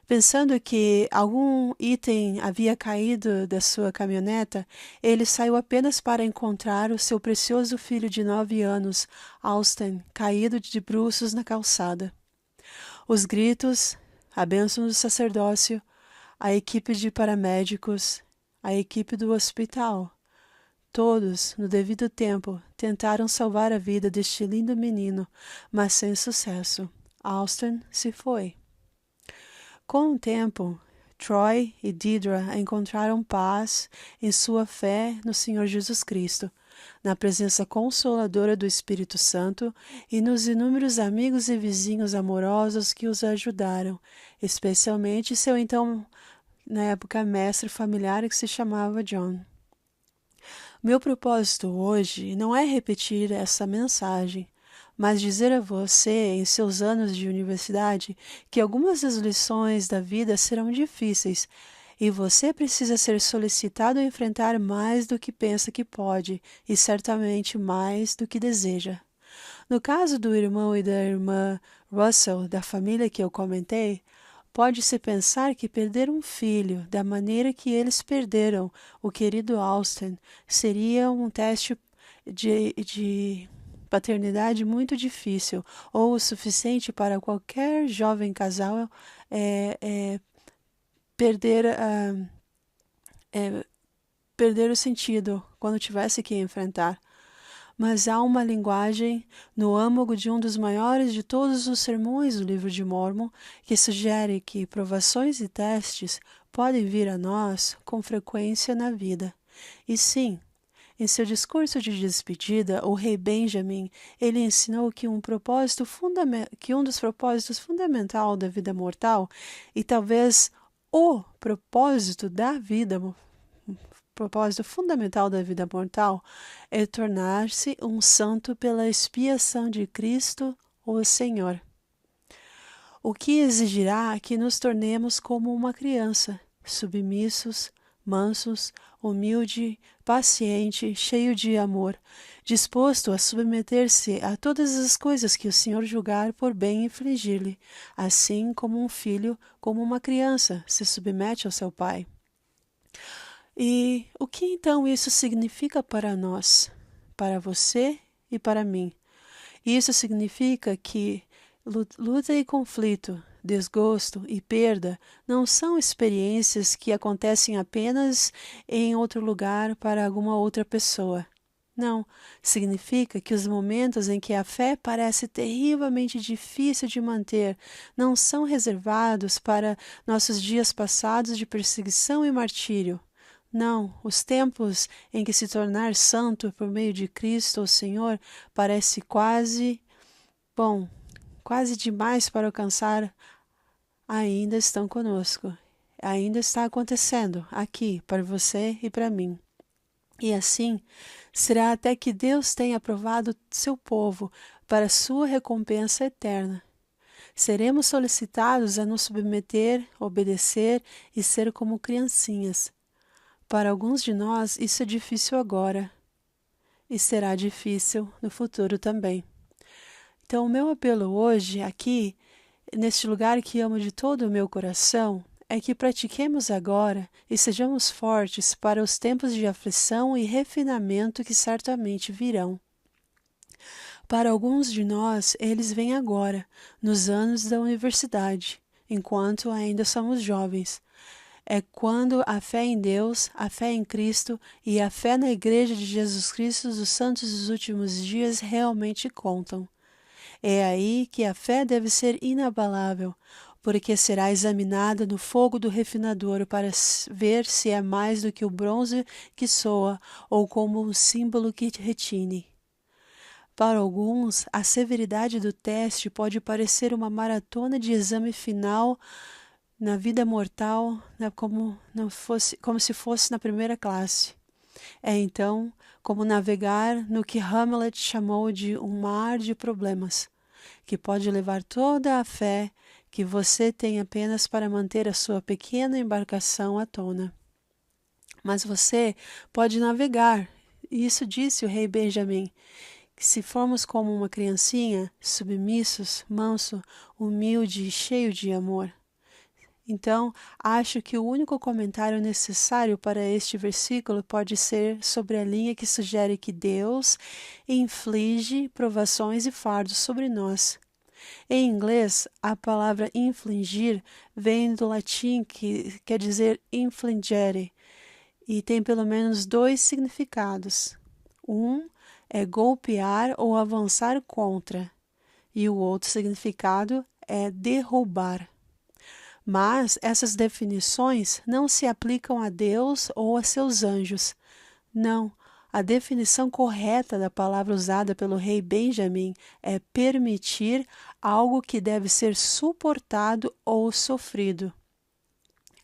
Pensando que algum item havia caído da sua caminhoneta, ele saiu apenas para encontrar o seu precioso filho de 9 anos, Austin, caído de bruços na calçada. Os gritos, a bênção do sacerdócio, a equipe de paramédicos, a equipe do hospital, todos, no devido tempo, tentaram salvar a vida deste lindo menino, mas sem sucesso. Austin se foi. Com o tempo, Troy e Deidre encontraram paz em sua fé no Senhor Jesus Cristo, na presença consoladora do Espírito Santo e nos inúmeros amigos e vizinhos amorosos que os ajudaram, especialmente seu então, na época, mestre familiar que se chamava John. Meu propósito hoje não é repetir essa mensagem, mas dizer a você, em seus anos de universidade, que algumas das lições da vida serão difíceis e você precisa ser solicitado a enfrentar mais do que pensa que pode e certamente mais do que deseja. No caso do irmão e da irmã Russell, da família que eu comentei, pode-se pensar que perder um filho da maneira que eles perderam o querido Austin seria um teste de paternidade muito difícil, ou o suficiente para qualquer jovem casal perder, perder o sentido quando tivesse que enfrentar. Mas há uma linguagem no âmago de um dos maiores de todos os sermões do livro de Mórmon que sugere que provações e testes podem vir a nós com frequência na vida. E sim, em seu discurso de despedida, o rei Benjamin, ele ensinou que um dos propósitos fundamentais da vida mortal, e talvez o propósito fundamental da vida mortal, é tornar-se um santo pela expiação de Cristo, o Senhor. o que exigirá que nos tornemos como uma criança, submissos, mansos, humilde, paciente, cheio de amor, disposto a submeter-se a todas as coisas que o Senhor julgar por bem infligir-lhe, assim como um filho, como uma criança, se submete ao seu pai. E o que então isso significa para nós, para você e para mim? Isso significa que luta e conflito, desgosto e perda não são experiências que acontecem apenas em outro lugar para alguma outra pessoa. Não, significa que os momentos em que a fé parece terrivelmente difícil de manter não são reservados para nossos dias passados de perseguição e martírio. Não, os tempos em que se tornar santo por meio de Cristo, o Senhor, parece quase demais para alcançar, ainda estão conosco. Ainda está acontecendo aqui para você e para mim. E assim será até que Deus tenha aprovado seu povo para sua recompensa eterna. Seremos solicitados a nos submeter, obedecer e ser como criancinhas. Para alguns de nós isso é difícil agora e será difícil no futuro também. Então, o meu apelo hoje, aqui, neste lugar que amo de todo o meu coração, é que pratiquemos agora e sejamos fortes para os tempos de aflição e refinamento que certamente virão. Para alguns de nós, eles vêm agora, nos anos da universidade, enquanto ainda somos jovens. É quando a fé em Deus, a fé em Cristo e a fé na Igreja de Jesus Cristo dos Santos dos Últimos Dias realmente contam. É aí que a fé deve ser inabalável, porque será examinada no fogo do refinador para ver se é mais do que o bronze que soa ou como um símbolo que retine. Para alguns, a severidade do teste pode parecer uma maratona de exame final na vida mortal, como se fosse na primeira classe. É então como navegar no que Hamlet chamou de um mar de problemas, que pode levar toda a fé que você tem apenas para manter a sua pequena embarcação à tona. Mas você pode navegar, e isso disse o rei Benjamim, que se formos como uma criancinha, submissos, manso, humilde e cheio de amor. Então, acho que o único comentário necessário para este versículo pode ser sobre a linha que sugere que Deus inflige provações e fardos sobre nós. Em inglês, a palavra infligir vem do latim que quer dizer infligere e tem pelo menos dois significados. Um é golpear ou avançar contra, e o outro significado é derrubar. Mas essas definições não se aplicam a Deus ou a seus anjos. Não, a definição correta da palavra usada pelo rei Benjamim é permitir algo que deve ser suportado ou sofrido.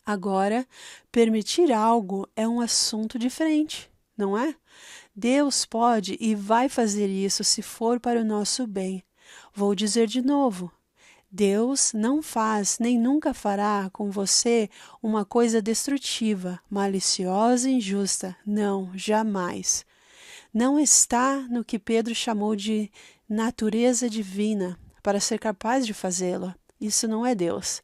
Agora, permitir algo é um assunto diferente, não é? Deus pode e vai fazer isso se for para o nosso bem. Vou dizer de novo. Deus não faz nem nunca fará com você uma coisa destrutiva, maliciosa e injusta. Não, jamais. Não está no que Pedro chamou de natureza divina para ser capaz de fazê-lo. Isso não é Deus.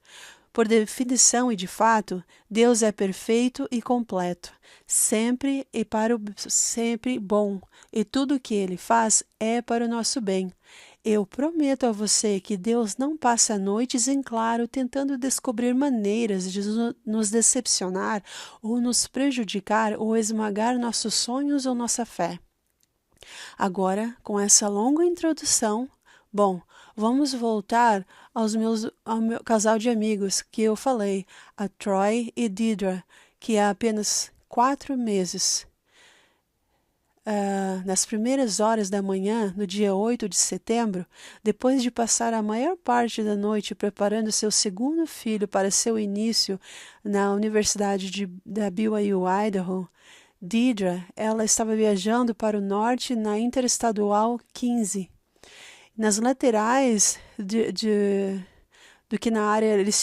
Por definição e de fato, Deus é perfeito e completo, sempre e para o sempre bom, e tudo o que Ele faz é para o nosso bem. Eu prometo a você que Deus não passa noites em claro tentando descobrir maneiras de nos decepcionar ou nos prejudicar ou esmagar nossos sonhos ou nossa fé. Agora, com essa longa introdução, vamos voltar ao meu casal de amigos que eu falei, a Troy e Deidre, que há apenas 4 meses. Nas primeiras horas da manhã, no dia 8 de setembro, depois de passar a maior parte da noite preparando seu segundo filho para seu início na Universidade da BYU, Idaho, Deidre, ela estava viajando para o norte na Interestadual 15. Nas laterais do que na área eles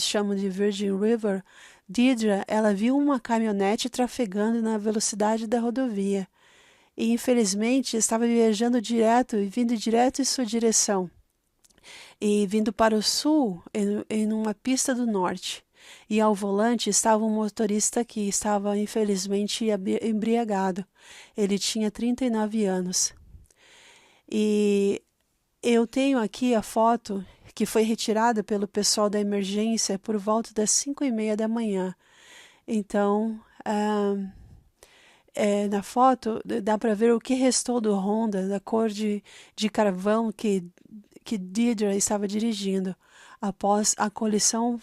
chamam de Virgin River, Deidre, ela viu uma caminhonete trafegando na velocidade da rodovia e, infelizmente, estava viajando direto e vindo direto em sua direção e vindo para o sul em uma pista do norte. E ao volante estava um motorista que estava, infelizmente, embriagado. Ele tinha 39 anos. E eu tenho aqui a foto que foi retirada pelo pessoal da emergência por volta das 5:30 da manhã. Então, na foto dá para ver o que restou do Honda, da cor de carvão que Deidre estava dirigindo após a colisão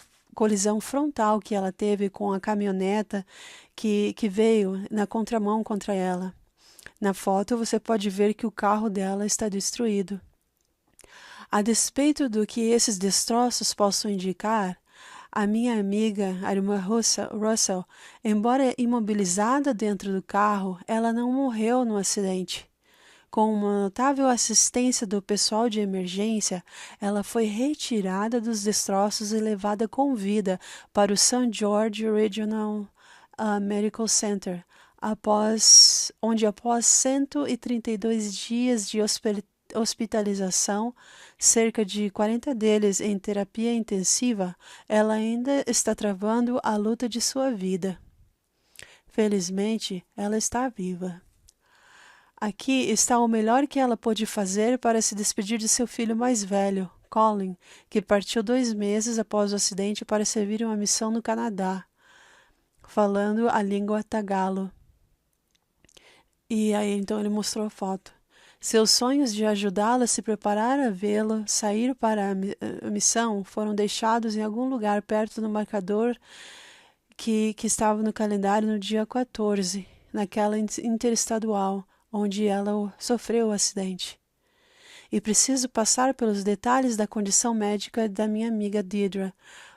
frontal que ela teve com a caminhoneta que veio na contramão contra ela. Na foto você pode ver que o carro dela está destruído. A despeito do que esses destroços possam indicar, a minha amiga, a irmã Russell, embora imobilizada dentro do carro, ela não morreu no acidente. Com uma notável assistência do pessoal de emergência, ela foi retirada dos destroços e levada com vida para o St. George Regional Medical Center, onde após 132 dias de hospitalização, cerca de 40 deles em terapia intensiva, ela ainda está travando a luta de sua vida. Felizmente, ela está viva. Aqui está o melhor que ela pôde fazer para se despedir de seu filho mais velho, Colin, que partiu 2 meses após o acidente para servir uma missão no Canadá, falando a língua tagalo. E aí então ele mostrou a foto. Seus sonhos de ajudá-la a se preparar a vê-lo sair para a missão foram deixados em algum lugar perto do marcador que estava no calendário no dia 14, naquela interestadual, onde ela sofreu o acidente. E preciso passar pelos detalhes da condição médica da minha amiga Deidre,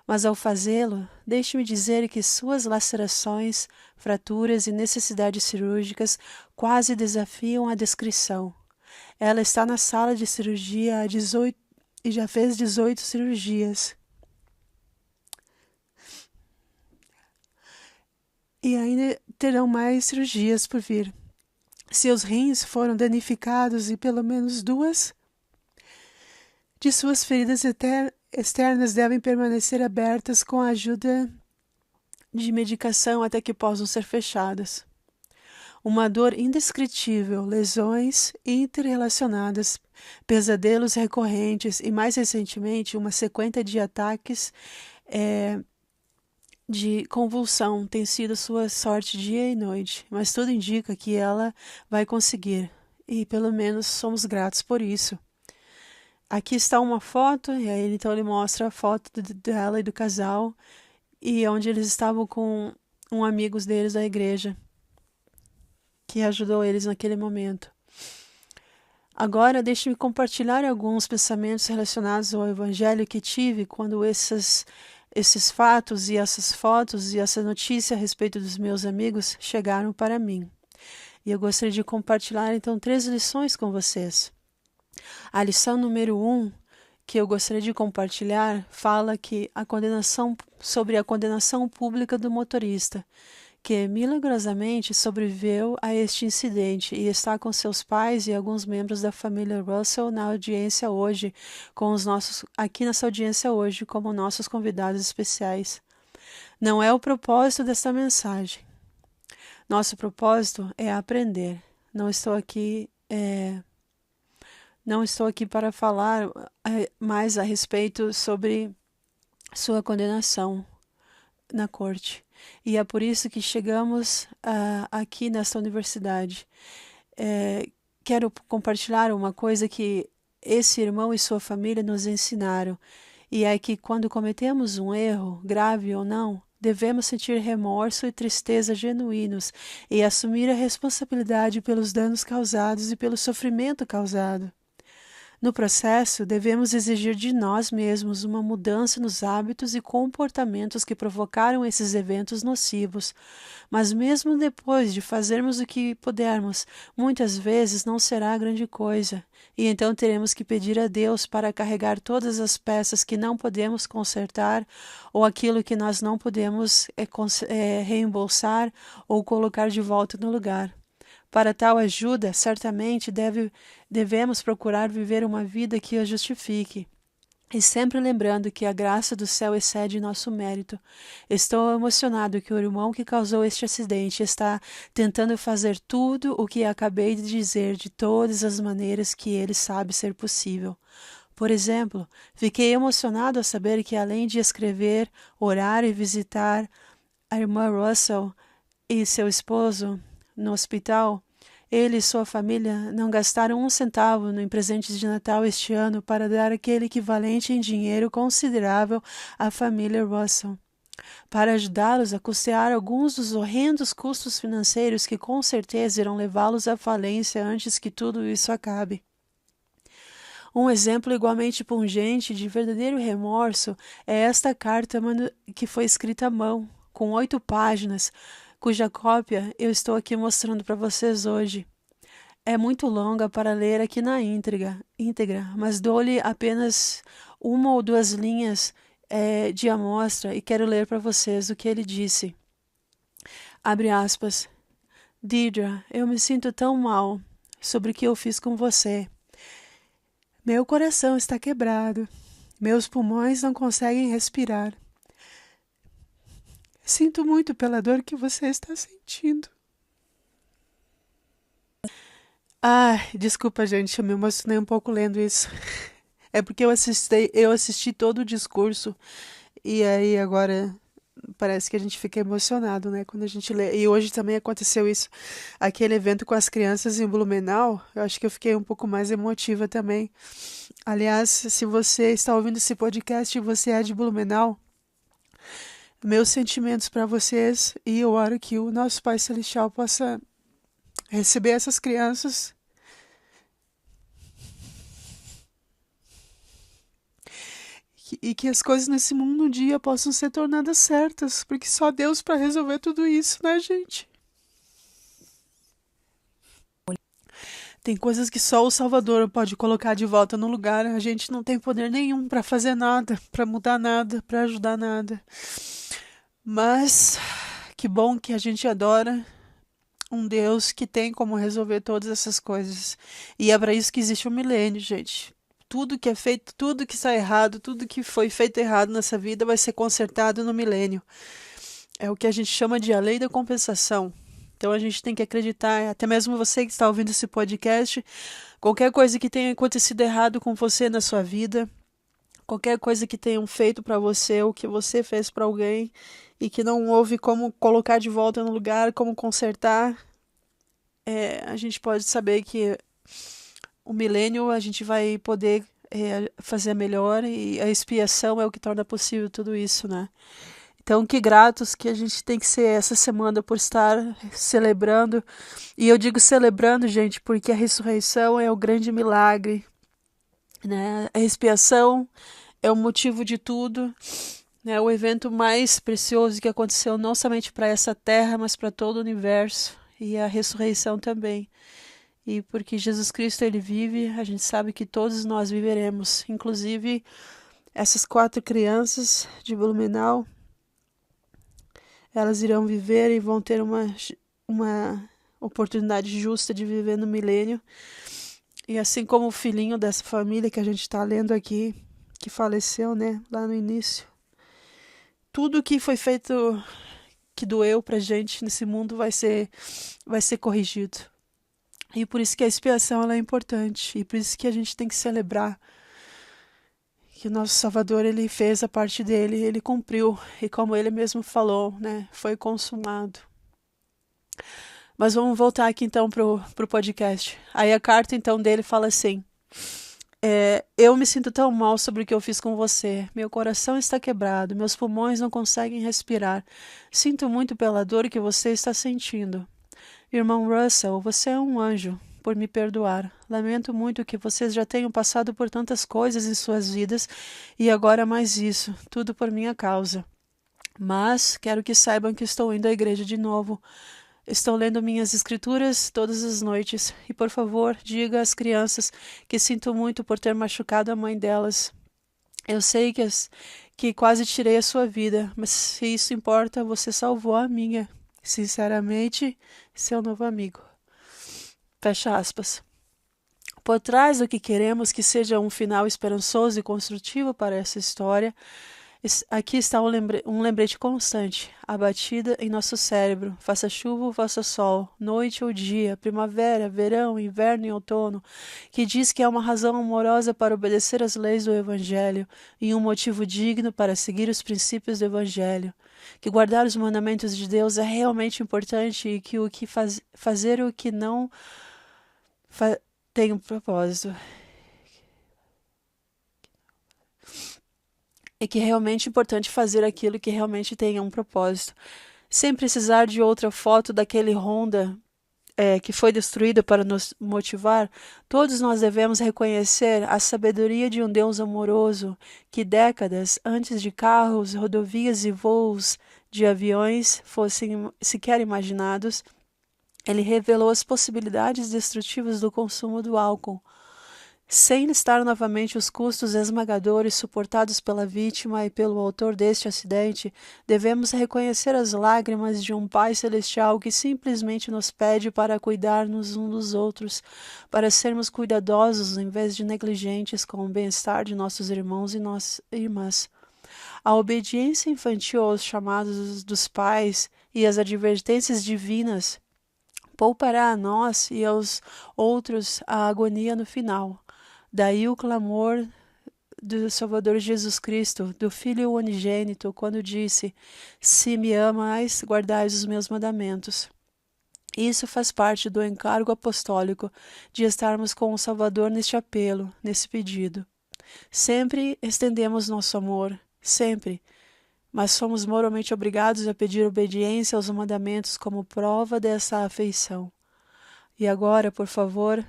mas ao fazê-lo, deixe-me dizer que suas lacerações, fraturas e necessidades cirúrgicas quase desafiam a descrição. Ela está na sala de cirurgia há 18 e já fez 18 cirurgias. E ainda terão mais cirurgias por vir. Seus rins foram danificados e pelo menos 2 de suas feridas externas devem permanecer abertas com a ajuda de medicação até que possam ser fechadas. Uma dor indescritível, lesões interrelacionadas, pesadelos recorrentes e, mais recentemente, uma sequência de ataques de convulsão tem sido sua sorte dia e noite, mas tudo indica que ela vai conseguir, e pelo menos somos gratos por isso. Aqui está uma foto, e aí então ele mostra a foto dela e do casal, e onde eles estavam com amigos deles da igreja, que ajudou eles naquele momento. Agora, deixe-me compartilhar alguns pensamentos relacionados ao evangelho que tive quando esses fatos e essas fotos e essa notícia a respeito dos meus amigos chegaram para mim. E eu gostaria de compartilhar então 3 lições com vocês. A lição número 1, que eu gostaria de compartilhar, fala que sobre a condenação pública do motorista, que milagrosamente sobreviveu a este incidente e está com seus pais e alguns membros da família Russell na audiência hoje, aqui nessa audiência hoje, como nossos convidados especiais. Não é o propósito desta mensagem. Nosso propósito é aprender. Não estou aqui para falar mais a respeito sobre sua condenação na corte. E é por isso que chegamos aqui nesta universidade. Quero compartilhar uma coisa que esse irmão e sua família nos ensinaram, e é que quando cometemos um erro, grave ou não, devemos sentir remorso e tristeza genuínos e assumir a responsabilidade pelos danos causados e pelo sofrimento causado. No processo, devemos exigir de nós mesmos uma mudança nos hábitos e comportamentos que provocaram esses eventos nocivos. Mas mesmo depois de fazermos o que pudermos, muitas vezes não será grande coisa, e então teremos que pedir a Deus para carregar todas as peças que não podemos consertar, ou aquilo que nós não podemos reembolsar ou colocar de volta no lugar. Para tal ajuda, certamente devemos procurar viver uma vida que a justifique. E sempre lembrando que a graça do céu excede nosso mérito. Estou emocionado que o irmão que causou este acidente está tentando fazer tudo o que acabei de dizer de todas as maneiras que ele sabe ser possível. Por exemplo, fiquei emocionado ao saber que, além de escrever, orar e visitar a irmã Russell e seu esposo no hospital, ele e sua família não gastaram um centavo em presentes de Natal este ano para dar aquele equivalente em dinheiro considerável à família Russell, para ajudá-los a custear alguns dos horrendos custos financeiros que com certeza irão levá-los à falência antes que tudo isso acabe. Um exemplo igualmente pungente de verdadeiro remorso é esta carta que foi escrita à mão, com 8 páginas, cuja cópia eu estou aqui mostrando para vocês hoje. É muito longa para ler aqui na íntegra, mas dou-lhe apenas 1 ou 2 linhas de amostra e quero ler para vocês o que ele disse. Abre aspas. Deirdre, eu me sinto tão mal sobre o que eu fiz com você. Meu coração está quebrado. Meus pulmões não conseguem respirar. Sinto muito pela dor que você está sentindo. Desculpa, gente, eu me emocionei um pouco lendo isso. É porque eu assisti todo o discurso e aí agora parece que a gente fica emocionado, né, quando a gente lê. E hoje também aconteceu isso, aquele evento com as crianças em Blumenau, eu acho que eu fiquei um pouco mais emotiva também. Aliás, se você está ouvindo esse podcast e você é de Blumenau, meus sentimentos para vocês, e eu oro que o nosso Pai Celestial possa receber essas crianças e que as coisas nesse mundo um dia possam ser tornadas certas, porque só Deus para resolver tudo isso, né, gente? Tem coisas que só o Salvador pode colocar de volta no lugar. A gente não tem poder nenhum para fazer nada, para mudar nada, para ajudar nada. Mas que bom que a gente adora um Deus que tem como resolver todas essas coisas. E é para isso que existe o milênio, gente. Tudo que é feito, tudo que está errado, tudo que foi feito errado nessa vida vai ser consertado no milênio. É o que a gente chama de a lei da compensação. Então a gente tem que acreditar, até mesmo você que está ouvindo esse podcast, qualquer coisa que tenha acontecido errado com você na sua vida, qualquer coisa que tenham feito para você ou que você fez para alguém e que não houve como colocar de volta no lugar, como consertar, a gente pode saber que o milênio a gente vai poder fazer melhor e a expiação é o que torna possível tudo isso, né? Então, que gratos que a gente tem que ser essa semana por estar celebrando. E eu digo celebrando, gente, porque a ressurreição é o grande milagre, né? A expiação é o motivo de tudo, né? O evento mais precioso que aconteceu não somente para essa terra, mas para todo o universo. E a ressurreição também. E porque Jesus Cristo, ele vive, a gente sabe que todos nós viveremos. Inclusive, essas 4 crianças de Blumenau, elas irão viver e vão ter uma oportunidade justa de viver no milênio. E assim como o filhinho dessa família que a gente está lendo aqui, que faleceu, né, lá no início. Tudo que foi feito, que doeu pra gente nesse mundo vai ser corrigido. E por isso que a expiação ela é importante. E por isso que a gente tem que celebrar que o nosso Salvador, ele fez a parte dele, ele cumpriu, e como ele mesmo falou, né, foi consumado. Mas vamos voltar aqui então pro podcast. Aí a carta então dele fala assim, eu me sinto tão mal sobre o que eu fiz com você, meu coração está quebrado, meus pulmões não conseguem respirar, sinto muito pela dor que você está sentindo. Irmão Russell, você é um anjo, por me perdoar. Lamento muito que vocês já tenham passado por tantas coisas em suas vidas e agora mais isso, tudo por minha causa. Mas quero que saibam que estou indo à igreja de novo. Estou lendo minhas escrituras todas as noites. E, por favor, diga às crianças que sinto muito por ter machucado a mãe delas. Eu sei que quase tirei a sua vida, mas se isso importa, você salvou a minha. Sinceramente, seu novo amigo. Fecha aspas. Por trás do que queremos que seja um final esperançoso e construtivo para essa história, aqui está um lembrete constante, a batida em nosso cérebro, faça chuva ou faça sol, noite ou dia, primavera, verão, inverno e outono, que diz que há uma razão amorosa para obedecer às leis do Evangelho e um motivo digno para seguir os princípios do Evangelho, que guardar os mandamentos de Deus é realmente importante e que fazer o que não tem um propósito. E que é realmente importante fazer aquilo que realmente tenha um propósito. Sem precisar de outra foto daquele Honda que foi destruído para nos motivar, todos nós devemos reconhecer a sabedoria de um Deus amoroso que décadas antes de carros, rodovias e voos de aviões fossem sequer imaginados, ele revelou as possibilidades destrutivas do consumo do álcool, sem listar novamente os custos esmagadores suportados pela vítima e pelo autor deste acidente, devemos reconhecer as lágrimas de um Pai Celestial que simplesmente nos pede para cuidarmos uns dos outros, para sermos cuidadosos em vez de negligentes com o bem-estar de nossos irmãos e nossas irmãs. A obediência infantil aos chamados dos pais e as advertências divinas poupará a nós e aos outros a agonia no final. Daí o clamor do Salvador Jesus Cristo, do Filho unigênito, quando disse: se me amais, guardais os meus mandamentos. Isso faz parte do encargo apostólico de estarmos com o Salvador neste apelo, nesse pedido. Sempre estendemos nosso amor, sempre, mas somos moralmente obrigados a pedir obediência aos mandamentos como prova dessa afeição. E agora, por favor,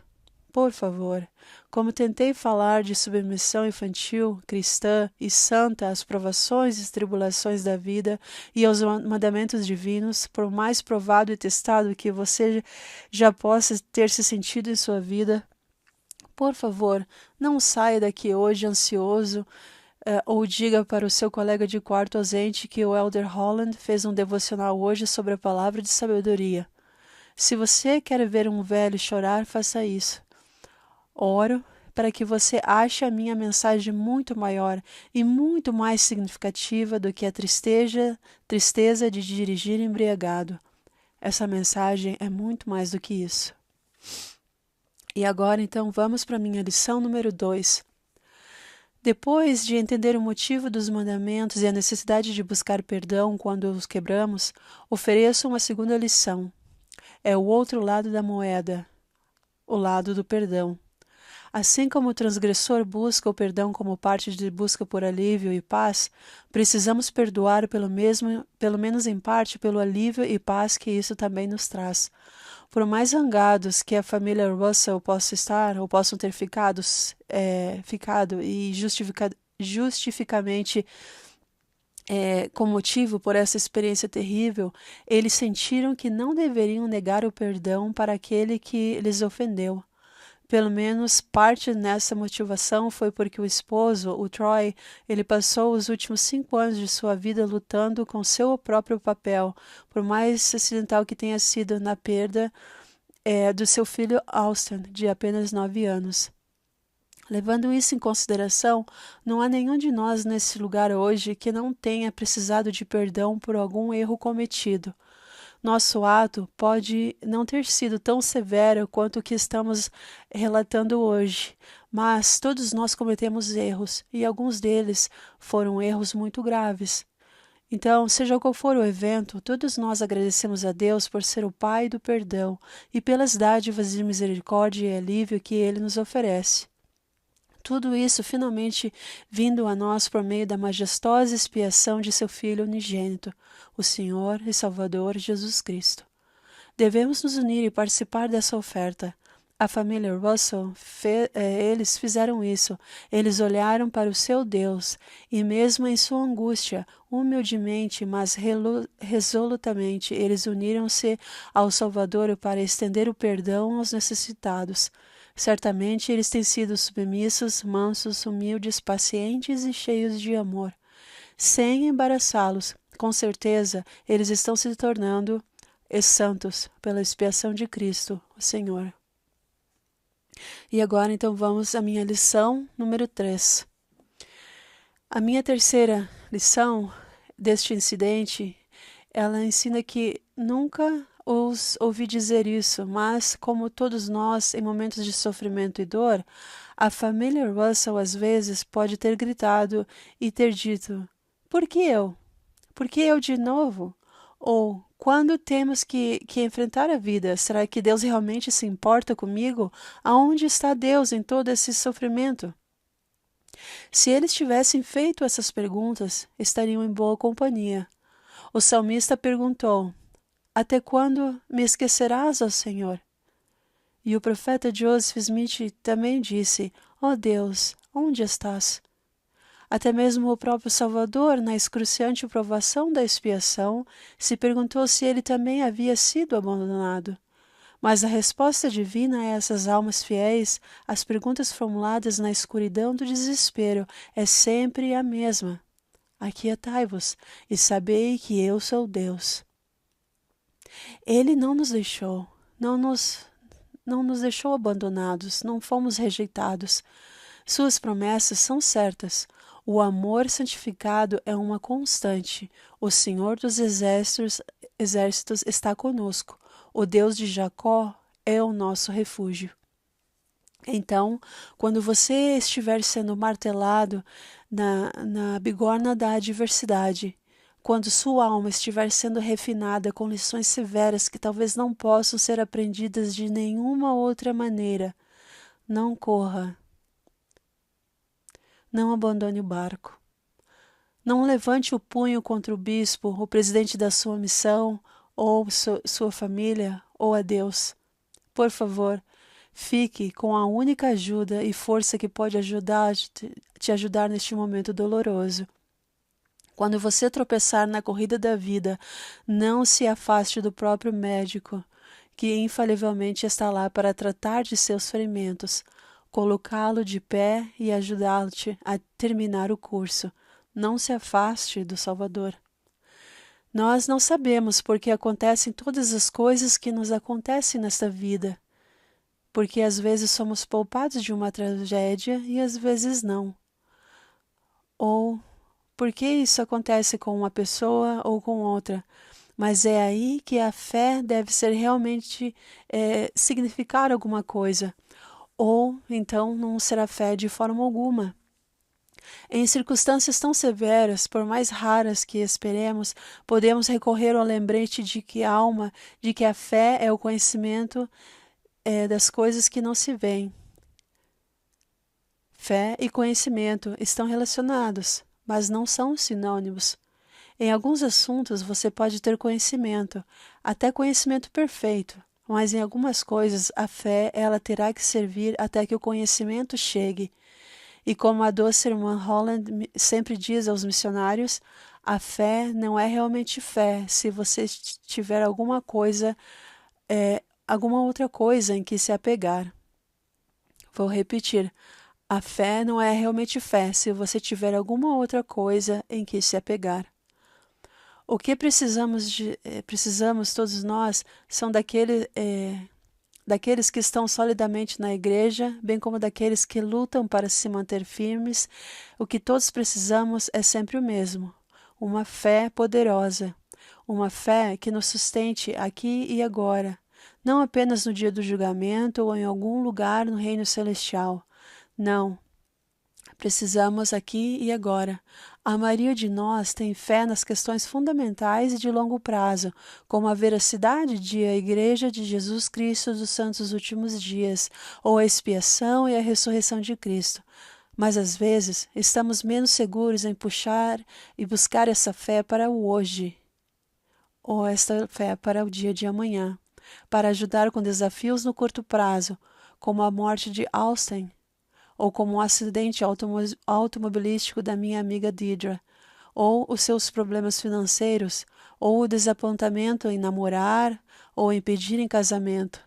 como tentei falar de submissão infantil, cristã e santa às provações e tribulações da vida e aos mandamentos divinos, por mais provado e testado que você já possa ter se sentido em sua vida, por favor, não saia daqui hoje ansioso ou diga para o seu colega de quarto ausente que o Elder Holland fez um devocional hoje sobre a palavra de sabedoria. Se você quer ver um velho chorar, faça isso. Oro para que você ache a minha mensagem muito maior e muito mais significativa do que a tristeza de dirigir embriagado. Essa mensagem é muito mais do que isso. E agora, então, vamos para a minha lição número 2. Depois de entender o motivo dos mandamentos e a necessidade de buscar perdão quando os quebramos, ofereço uma segunda lição. É o outro lado da moeda, o lado do perdão. Assim como o transgressor busca o perdão como parte de busca por alívio e paz, precisamos perdoar pelo menos em parte pelo alívio e paz que isso também nos traz. Por mais zangados que a família Russell possa estar ou possam ter ficado e justificamente com motivo por essa experiência terrível, eles sentiram que não deveriam negar o perdão para aquele que lhes ofendeu. Pelo menos parte nessa motivação foi porque o esposo, o Troy, ele passou os últimos 5 anos de sua vida lutando com seu próprio papel, por mais acidental que tenha sido na perda do seu filho Austin, de apenas 9 anos. Levando isso em consideração, não há nenhum de nós nesse lugar hoje que não tenha precisado de perdão por algum erro cometido. Nosso ato pode não ter sido tão severo quanto o que estamos relatando hoje, mas todos nós cometemos erros, e alguns deles foram erros muito graves. Então, seja qual for o evento, todos nós agradecemos a Deus por ser o Pai do perdão e pelas dádivas de misericórdia e alívio que Ele nos oferece. Tudo isso finalmente vindo a nós por meio da majestosa expiação de seu Filho unigênito, o Senhor e Salvador Jesus Cristo. Devemos nos unir e participar dessa oferta. A família Russell, eles fizeram isso. Eles olharam para o seu Deus e mesmo em sua angústia, humildemente, mas resolutamente, eles uniram-se ao Salvador para estender o perdão aos necessitados. Certamente eles têm sido submissos, mansos, humildes, pacientes e cheios de amor. Sem embaraçá-los, com certeza, eles estão se tornando santos pela expiação de Cristo, o Senhor. E agora, então, vamos à minha lição número 3. A minha terceira lição deste incidente, ela ensina que nunca os ouvi dizer isso, mas como todos nós, em momentos de sofrimento e dor, a família Russell às vezes pode ter gritado e ter dito: por que eu? Por que eu de novo? Ou, quando temos que enfrentar a vida, será que Deus realmente se importa comigo? Aonde está Deus em todo esse sofrimento? Se eles tivessem feito essas perguntas, estariam em boa companhia. O salmista perguntou: até quando me esquecerás, ó Senhor? E o profeta Joseph Smith também disse: ó Deus, onde estás? Até mesmo o próprio Salvador, na excruciante provação da expiação, se perguntou se ele também havia sido abandonado. Mas a resposta divina a essas almas fiéis, as perguntas formuladas na escuridão do desespero, é sempre a mesma. Aquietai-vos e sabei que eu sou Deus. Ele não nos deixou, não nos deixou abandonados, não fomos rejeitados. Suas promessas são certas. O amor santificado é uma constante. O Senhor dos exércitos está conosco. O Deus de Jacó é o nosso refúgio. Então, quando você estiver sendo martelado na bigorna da adversidade, quando sua alma estiver sendo refinada com lições severas que talvez não possam ser aprendidas de nenhuma outra maneira, não corra. Não abandone o barco. Não levante o punho contra o bispo, o presidente da sua missão, ou sua família, ou a Deus. Por favor, fique com a única ajuda e força que pode te ajudar neste momento doloroso. Quando você tropeçar na corrida da vida, não se afaste do próprio médico, que infalivelmente está lá para tratar de seus ferimentos, colocá-lo de pé e ajudá-lo a terminar o curso. Não se afaste do Salvador. Nós não sabemos por que acontecem todas as coisas que nos acontecem nesta vida, porque às vezes somos poupados de uma tragédia e às vezes não. Ou por que isso acontece com uma pessoa ou com outra. Mas é aí que a fé deve ser realmente significar alguma coisa. Ou então não será fé de forma alguma. Em circunstâncias tão severas, por mais raras que esperemos, podemos recorrer ao lembrete de que a fé é o conhecimento das coisas que não se veem. Fé e conhecimento estão relacionados, mas não são sinônimos. Em alguns assuntos você pode ter conhecimento, até conhecimento perfeito, mas em algumas coisas a fé ela terá que servir até que o conhecimento chegue. E como a doce irmã Holland sempre diz aos missionários, a fé não é realmente fé se você tiver alguma outra coisa em que se apegar. Vou repetir. A fé não é realmente fé se você tiver alguma outra coisa em que se apegar. O que precisamos todos nós são daqueles que estão solidamente na igreja, bem como daqueles que lutam para se manter firmes. O que todos precisamos é sempre o mesmo: uma fé poderosa, uma fé que nos sustente aqui e agora, não apenas no dia do julgamento ou em algum lugar no reino celestial. Não. Precisamos aqui e agora. A maioria de nós tem fé nas questões fundamentais e de longo prazo, como a veracidade de a Igreja de Jesus Cristo dos Santos Últimos Dias, ou a expiação e a ressurreição de Cristo. Mas às vezes estamos menos seguros em puxar e buscar essa fé para o hoje, ou esta fé para o dia de amanhã, para ajudar com desafios no curto prazo, como a morte de Austin, ou como um acidente automobilístico da minha amiga Deidre, ou os seus problemas financeiros, ou o desapontamento em namorar, ou em pedir em casamento.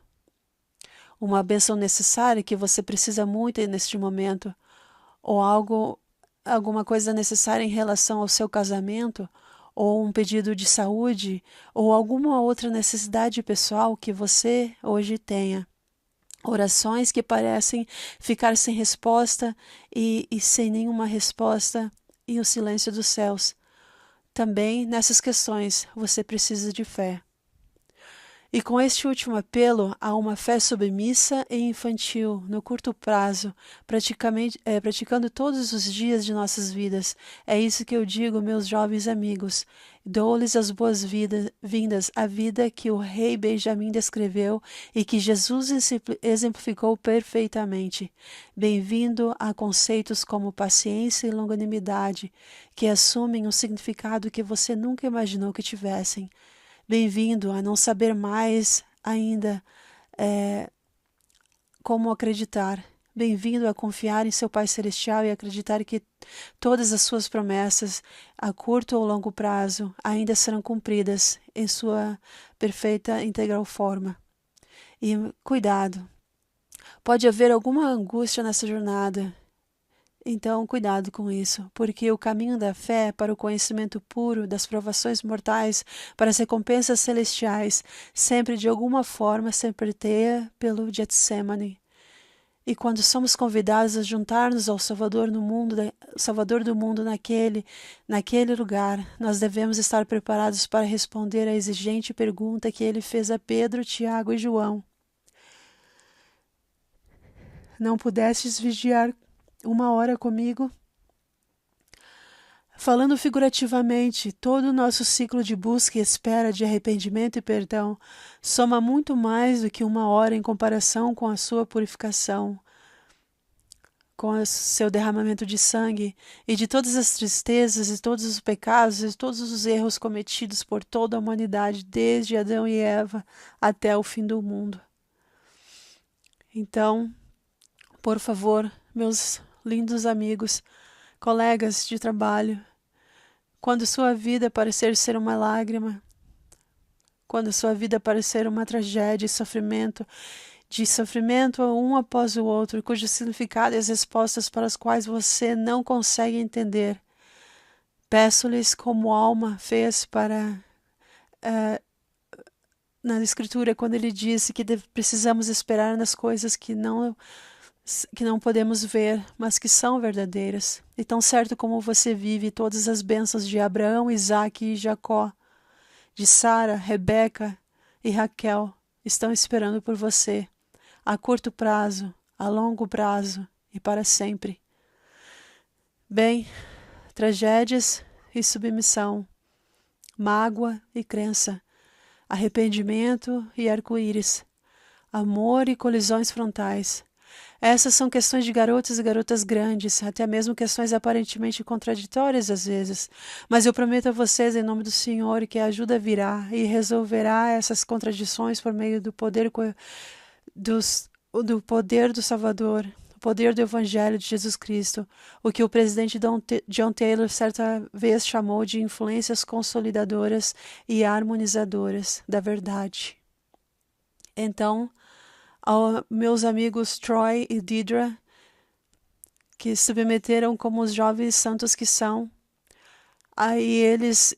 Uma bênção necessária que você precisa muito neste momento, ou alguma coisa necessária em relação ao seu casamento, ou um pedido de saúde, ou alguma outra necessidade pessoal que você hoje tenha. Orações que parecem ficar sem resposta e sem nenhuma resposta e o silêncio dos céus. Também nessas questões você precisa de fé. E com este último apelo, há uma fé submissa e infantil, no curto prazo, praticando todos os dias de nossas vidas. É isso que eu digo, meus jovens amigos. Dou-lhes as boas-vindas à vida que o rei Benjamim descreveu e que Jesus exemplificou perfeitamente. Bem-vindo a conceitos como paciência e longanimidade, que assumem um significado que você nunca imaginou que tivessem. Bem-vindo a não saber mais ainda como acreditar. Bem-vindo a confiar em seu Pai Celestial e acreditar que todas as suas promessas, a curto ou longo prazo, ainda serão cumpridas em sua perfeita e integral forma. E cuidado, pode haver alguma angústia nessa jornada. Então, cuidado com isso, porque o caminho da fé para o conhecimento puro, das provações mortais, para as recompensas celestiais, sempre de alguma forma se aperteia pelo Getsemane. E quando somos convidados a juntar-nos ao Salvador do mundo naquele lugar, nós devemos estar preparados para responder à exigente pergunta que ele fez a Pedro, Tiago e João. Não pudestes vigiar 1 hora comigo? Falando figurativamente, todo o nosso ciclo de busca e espera de arrependimento e perdão soma muito mais do que 1 hora em comparação com a sua purificação, com o seu derramamento de sangue e de todas as tristezas e todos os pecados e todos os erros cometidos por toda a humanidade, desde Adão e Eva até o fim do mundo. Então, por favor, meus lindos amigos, colegas de trabalho, quando sua vida parecer ser uma lágrima, quando sua vida parecer uma tragédia de sofrimento um após o outro, cujo significado e as respostas para as quais você não consegue entender, peço-lhes como Alma fez na Escritura, quando ele disse que precisamos esperar nas coisas que não podemos ver, mas que são verdadeiras. E tão certo como você vive todas as bênçãos de Abraão, Isaque e Jacó, de Sara, Rebeca e Raquel, estão esperando por você, a curto prazo, a longo prazo e para sempre. Bem, tragédias e submissão, mágoa e crença, arrependimento e arco-íris, amor e colisões frontais. Essas são questões de garotos e garotas grandes, até mesmo questões aparentemente contraditórias às vezes. Mas eu prometo a vocês, em nome do Senhor, que a ajuda virá e resolverá essas contradições por meio do poder do Salvador, o poder do Evangelho de Jesus Cristo, o que o presidente John Taylor certa vez chamou de influências consolidadoras e harmonizadoras da verdade. Então, aos meus amigos Troy e Deidre, que se submeteram como os jovens santos que são, aí eles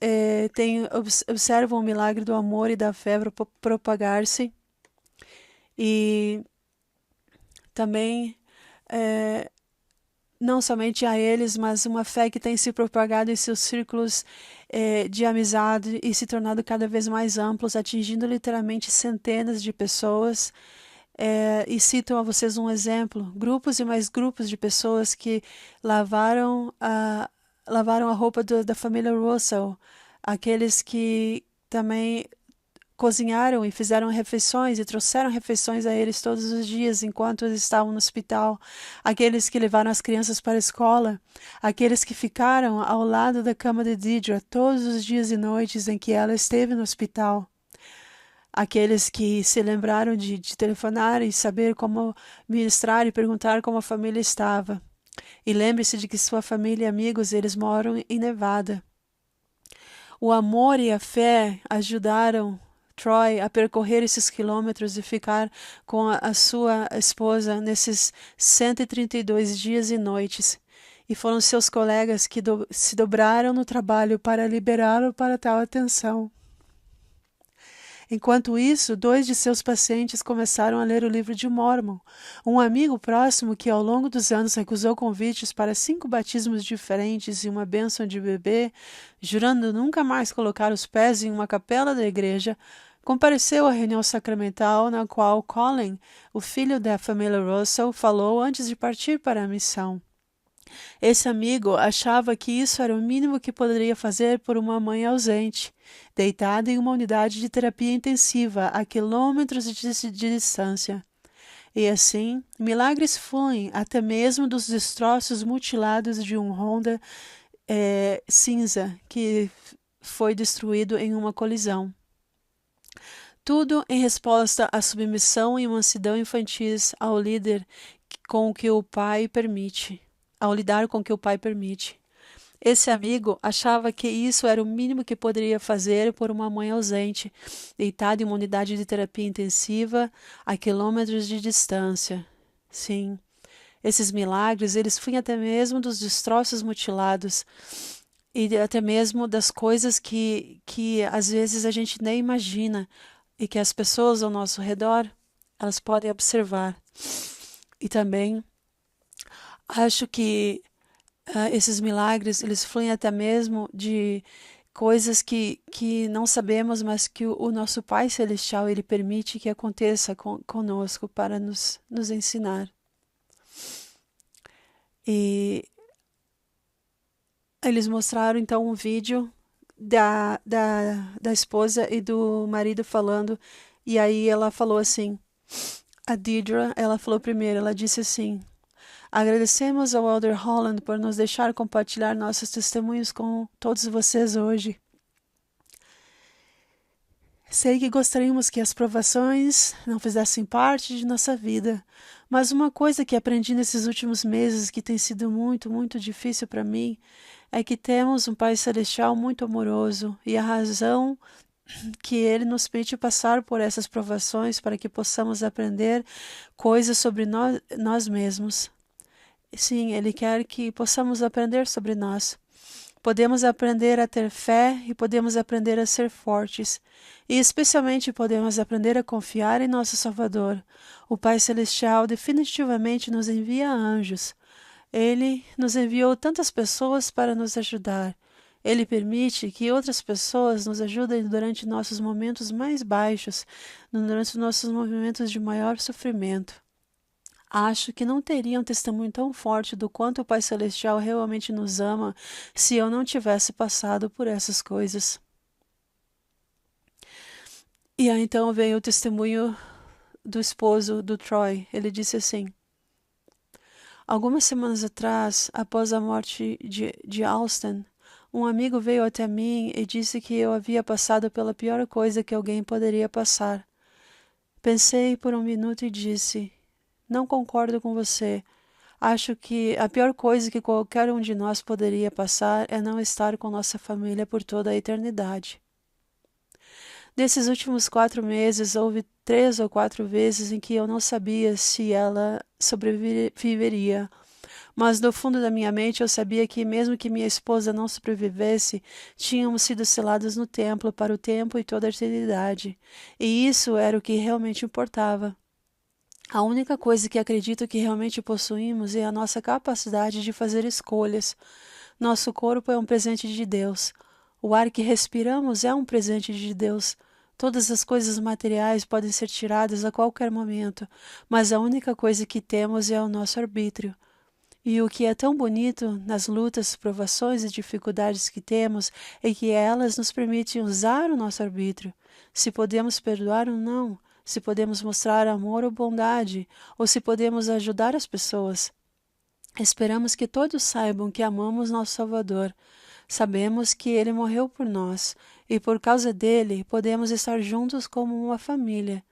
observam o milagre do amor e da fé propagar-se, e também não somente a eles, mas uma fé que tem se propagado em seus círculos de amizade e se tornado cada vez mais amplos, atingindo literalmente centenas de pessoas. E cito a vocês um exemplo: grupos e mais grupos de pessoas que lavaram a roupa da família Russell, aqueles que também cozinharam e fizeram refeições e trouxeram refeições a eles todos os dias enquanto eles estavam no hospital, aqueles que levaram as crianças para a escola, aqueles que ficaram ao lado da cama de Deidre todos os dias e noites em que ela esteve no hospital, aqueles que se lembraram de telefonar e saber como ministrar e perguntar como a família estava. E lembre-se de que sua família e amigos, eles moram em Nevada. O amor e a fé ajudaram Troy a percorrer esses quilômetros e ficar com a sua esposa nesses 132 dias e noites. E foram seus colegas que se dobraram no trabalho para liberá-lo para tal atenção. Enquanto isso, 2 de seus pacientes começaram a ler o livro de Mormon. Um amigo próximo que ao longo dos anos recusou convites para 5 batismos diferentes e uma bênção de bebê, jurando nunca mais colocar os pés em uma capela da igreja, compareceu à reunião sacramental na qual Colin, o filho da família Russell, falou antes de partir para a missão. Esse amigo achava que isso era o mínimo que poderia fazer por uma mãe ausente, deitada em uma unidade de terapia intensiva a quilômetros de distância. E assim, milagres fluem até mesmo dos destroços mutilados de um Honda cinza que foi destruído em uma colisão. Tudo em resposta à submissão e mansidão infantis ao líder com o que o pai permite. Ao lidar com o que o pai permite. Esse amigo achava que isso era o mínimo que poderia fazer por uma mãe ausente, deitada em uma unidade de terapia intensiva a quilômetros de distância. Sim, esses milagres, eles fluem até mesmo dos destroços mutilados e até mesmo das coisas que às vezes a gente nem imagina e que as pessoas ao nosso redor, elas podem observar. E também acho que esses milagres, eles fluem até mesmo de coisas que não sabemos, mas que o nosso Pai Celestial, ele permite que aconteça conosco para nos ensinar. E eles mostraram então um vídeo da esposa e do marido falando, e aí ela falou assim, a Deidre, ela falou primeiro, ela disse assim: agradecemos ao Elder Holland por nos deixar compartilhar nossos testemunhos com todos vocês hoje. Sei que gostaríamos que as provações não fizessem parte de nossa vida, mas uma coisa que aprendi nesses últimos meses que tem sido muito, muito difícil para mim é que temos um Pai Celestial muito amoroso e a razão que Ele nos permite passar por essas provações para que possamos aprender coisas sobre nós mesmos. Sim, Ele quer que possamos aprender sobre nós. Podemos aprender a ter fé e podemos aprender a ser fortes. E especialmente podemos aprender a confiar em nosso Salvador. O Pai Celestial definitivamente nos envia anjos. Ele nos enviou tantas pessoas para nos ajudar. Ele permite que outras pessoas nos ajudem durante nossos momentos mais baixos, durante nossos momentos de maior sofrimento. Acho que não teria um testemunho tão forte do quanto o Pai Celestial realmente nos ama se eu não tivesse passado por essas coisas. E aí então veio o testemunho do esposo do Troy. Ele disse assim: algumas semanas atrás, após a morte de Alston, um amigo veio até mim e disse que eu havia passado pela pior coisa que alguém poderia passar. Pensei por um minuto e disse: não concordo com você. Acho que a pior coisa que qualquer um de nós poderia passar é não estar com nossa família por toda a eternidade. Nesses últimos 4 meses, houve 3 ou 4 vezes em que eu não sabia se ela sobreviveria. Mas no fundo da minha mente eu sabia que mesmo que minha esposa não sobrevivesse, tínhamos sido selados no templo para o tempo e toda a eternidade. E isso era o que realmente importava. A única coisa que acredito que realmente possuímos é a nossa capacidade de fazer escolhas. Nosso corpo é um presente de Deus. O ar que respiramos é um presente de Deus. Todas as coisas materiais podem ser tiradas a qualquer momento, mas a única coisa que temos é o nosso arbítrio. E o que é tão bonito nas lutas, provações e dificuldades que temos é que elas nos permitem usar o nosso arbítrio. Se podemos perdoar ou não, se podemos mostrar amor ou bondade, ou se podemos ajudar as pessoas. Esperamos que todos saibam que amamos nosso Salvador. Sabemos que Ele morreu por nós, e por causa dele podemos estar juntos como uma família.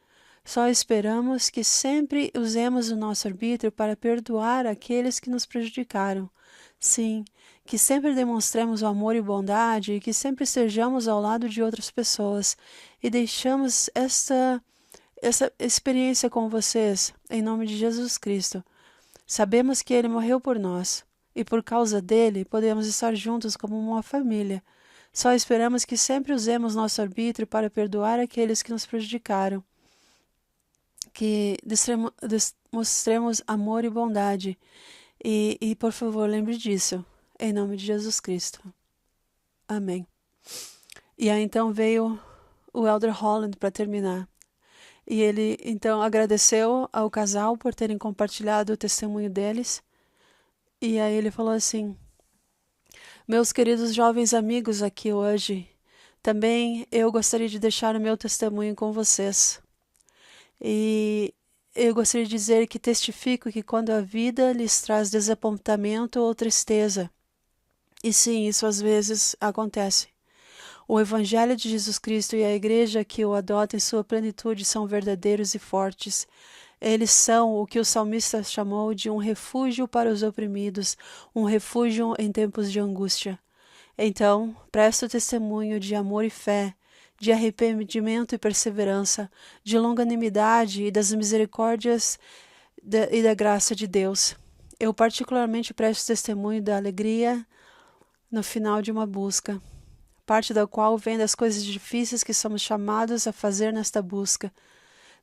Só esperamos que sempre usemos o nosso arbítrio para perdoar aqueles que nos prejudicaram. Sim, que sempre demonstremos o amor e bondade e que sempre estejamos ao lado de outras pessoas e deixamos essa experiência com vocês, em nome de Jesus Cristo. Sabemos que Ele morreu por nós e por causa dele podemos estar juntos como uma família. Só esperamos que sempre usemos nosso arbítrio para perdoar aqueles que nos prejudicaram. Que mostremos amor e bondade. E por favor, lembre disso. Em nome de Jesus Cristo. Amém. E aí então veio o Elder Holland para terminar. E ele então agradeceu ao casal por terem compartilhado o testemunho deles. E aí ele falou assim: meus queridos jovens amigos aqui hoje, também eu gostaria de deixar o meu testemunho com vocês. E eu gostaria de dizer que testifico que quando a vida lhes traz desapontamento ou tristeza, e sim, isso às vezes acontece, o Evangelho de Jesus Cristo e a igreja que o adota em sua plenitude são verdadeiros e fortes. Eles são o que o salmista chamou de um refúgio para os oprimidos, um refúgio em tempos de angústia. Então, presto testemunho de amor e fé, de arrependimento e perseverança, de longanimidade e das misericórdias e da graça de Deus. Eu particularmente presto testemunho da alegria no final de uma busca, parte da qual vem das coisas difíceis que somos chamados a fazer nesta busca.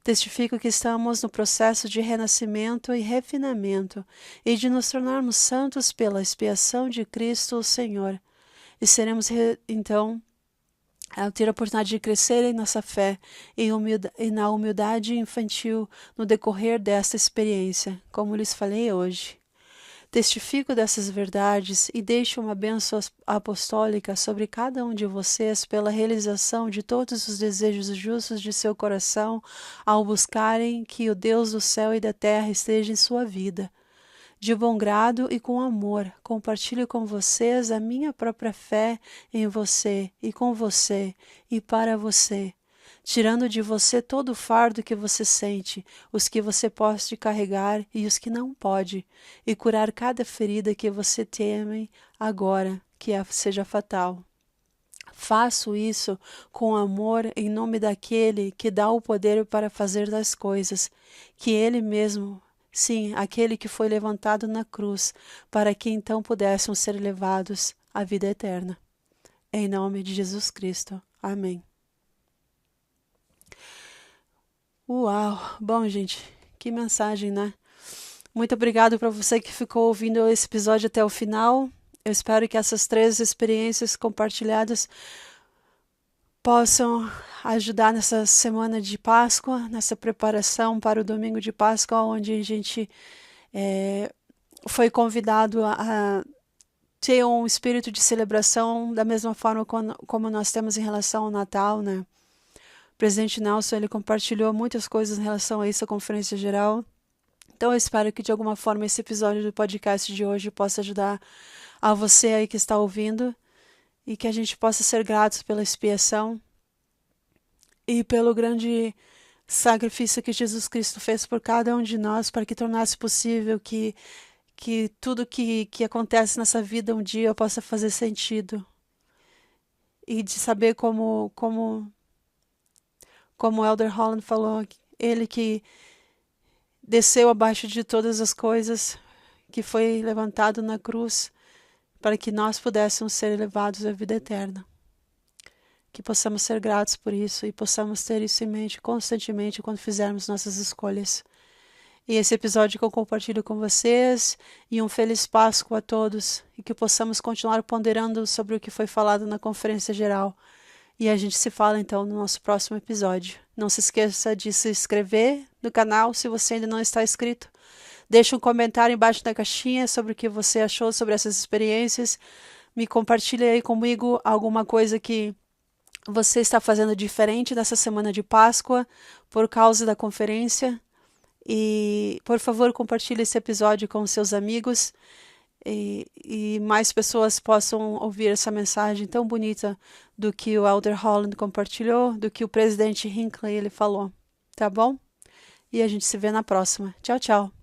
Testifico que estamos no processo de renascimento e refinamento e de nos tornarmos santos pela expiação de Cristo, o Senhor. E seremos, então, ao ter a oportunidade de crescer em nossa fé e na humildade infantil no decorrer desta experiência, como lhes falei hoje. Testifico dessas verdades e deixo uma bênção apostólica sobre cada um de vocês pela realização de todos os desejos justos de seu coração ao buscarem que o Deus do céu e da terra esteja em sua vida. De bom grado e com amor, compartilho com vocês a minha própria fé em você e com você e para você, tirando de você todo o fardo que você sente, os que você pode carregar e os que não pode, e curar cada ferida que você teme agora, que seja fatal. Faço isso com amor em nome daquele que dá o poder para fazer das coisas, que ele mesmo, sim, aquele que foi levantado na cruz, para que então pudéssemos ser levados à vida eterna. Em nome de Jesus Cristo. Amém. Uau! Bom, gente, que mensagem, né? Muito obrigado para você que ficou ouvindo esse episódio até o final. Eu espero que essas 3 experiências compartilhadas possam ajudar nessa semana de Páscoa, nessa preparação para o domingo de Páscoa, onde a gente foi convidado a ter um espírito de celebração da mesma forma como nós temos em relação ao Natal, né? O presidente Nelson, ele compartilhou muitas coisas em relação a isso, a conferência geral. Então eu espero que de alguma forma esse episódio do podcast de hoje possa ajudar a você aí que está ouvindo e que a gente possa ser gratos pela expiação e pelo grande sacrifício que Jesus Cristo fez por cada um de nós para que tornasse possível que tudo que acontece nessa vida um dia possa fazer sentido. E de saber como o Elder Holland falou, ele que desceu abaixo de todas as coisas, que foi levantado na cruz, para que nós pudéssemos ser levados à vida eterna. Que possamos ser gratos por isso e possamos ter isso em mente constantemente quando fizermos nossas escolhas. E esse episódio que eu compartilho com vocês, e um feliz Páscoa a todos, e que possamos continuar ponderando sobre o que foi falado na conferência geral. E a gente se fala então no nosso próximo episódio. Não se esqueça de se inscrever no canal se você ainda não está inscrito. Deixe um comentário embaixo na caixinha sobre o que você achou sobre essas experiências. Me compartilhe aí comigo alguma coisa que você está fazendo diferente nessa semana de Páscoa por causa da conferência. E, por favor, compartilhe esse episódio com seus amigos. e mais pessoas possam ouvir essa mensagem tão bonita do que o Elder Holland compartilhou, do que o presidente Hinckley ele falou, tá bom? E a gente se vê na próxima. Tchau, tchau.